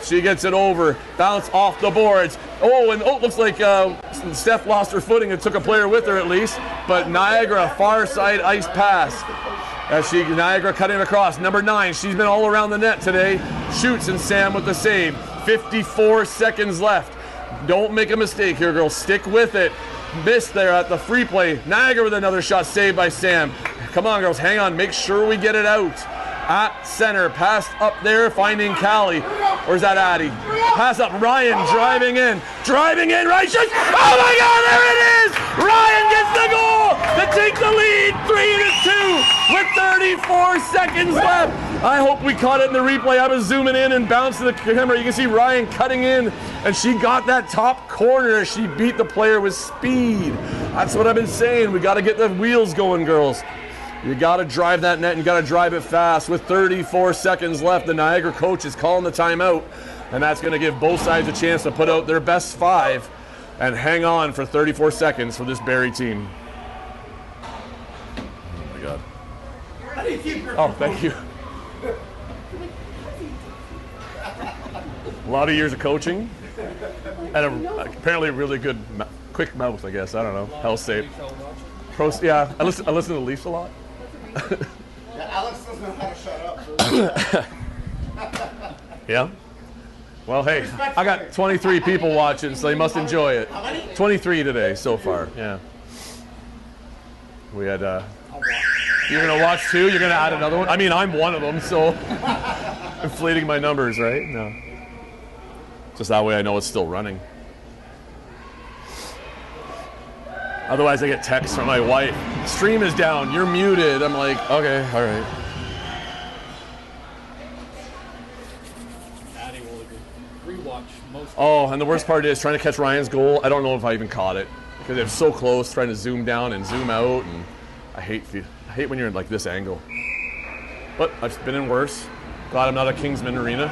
She gets it over, bounce off the boards. Oh, and looks like Steph lost her footing and took a player with her at least. But Niagara, far side ice pass. As Niagara cutting across. Number 9, she's been all around the net today. Shoots, and Sam with the save. 54 seconds left. Don't make a mistake here, girls. Stick with it. Missed there at the free play. Niagara with another shot saved by Sam. Come on, girls, hang on. Make sure we get it out. At center, passed up there, finding Callie. Or is that Addie? Pass up, Ryan driving in, right shot. Oh my God, there it is! Ryan gets the goal to take the lead, 3-2 with 34 seconds left. I hope we caught it in the replay. I was zooming in and bounced to the camera. You can see Ryan cutting in, and she got that top corner. She beat the player with speed. That's what I've been saying. We got to get the wheels going, girls. You got to drive that net and you got to drive it fast. With 34 seconds left, the Niagara coach is calling the timeout, and that's going to give both sides a chance to put out their best 5 and hang on for 34 seconds for this Barrie team. Oh my God. Oh, thank you. A lot of years of coaching and apparently a really good, quick mouth, I guess. I don't know. Health safe. Yeah, I listen to the Leafs a lot. Yeah, Alex doesn't know how to shut up. Yeah? Well, hey, I got 23 people watching, so they must enjoy it. 23 today so far, yeah. We had, you're going to watch 2? You're going to add another one? I mean, I'm one of them, so inflating my numbers, right? No. Just that way I know it's still running. Otherwise, I get texts from my wife. Stream is down. You're muted. I'm like, okay, all right. Addie will rewatch most. Oh, and the worst part is trying to catch Ryan's goal. I don't know if I even caught it because it was so close. Trying to zoom down and zoom out, and I hate when you're in like this angle. But I've been in worse. Glad I'm not at Kingsman Arena.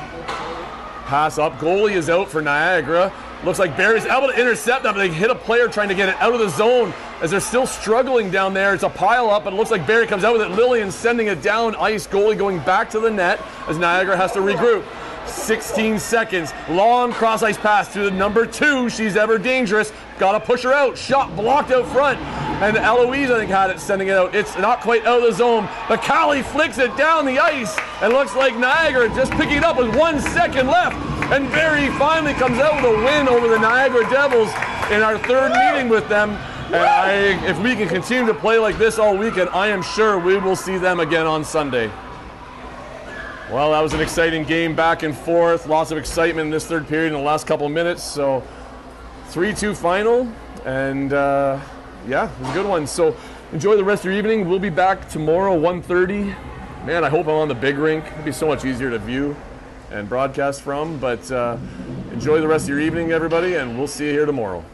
Pass up. Goalie is out for Niagara. Looks like Barrie's able to intercept that, but they hit a player trying to get it out of the zone as they're still struggling down there. It's a pile up, and it looks like Barrie comes out with it. Lillian sending it down ice. Goalie going back to the net as Niagara has to regroup. 16 seconds. Long cross ice pass to the number 2. She's ever dangerous. Got to push her out. Shot blocked out front. And Eloise, I think, had it sending it out. It's not quite out of the zone, but Callie flicks it down the ice. And looks like Niagara just picking it up with 1 second left. And Barrie finally comes out with a win over the Niagara Devils in our third meeting with them. And if we can continue to play like this all weekend, I am sure we will see them again on Sunday. Well, that was an exciting game, back and forth. Lots of excitement in this third period in the last couple of minutes. So 3-2 final, and yeah, it was a good one. So enjoy the rest of your evening. We'll be back tomorrow, 1:30. Man, I hope I'm on the big rink. It'd be so much easier to view and broadcast from. But enjoy the rest of your evening, everybody, and we'll see you here tomorrow.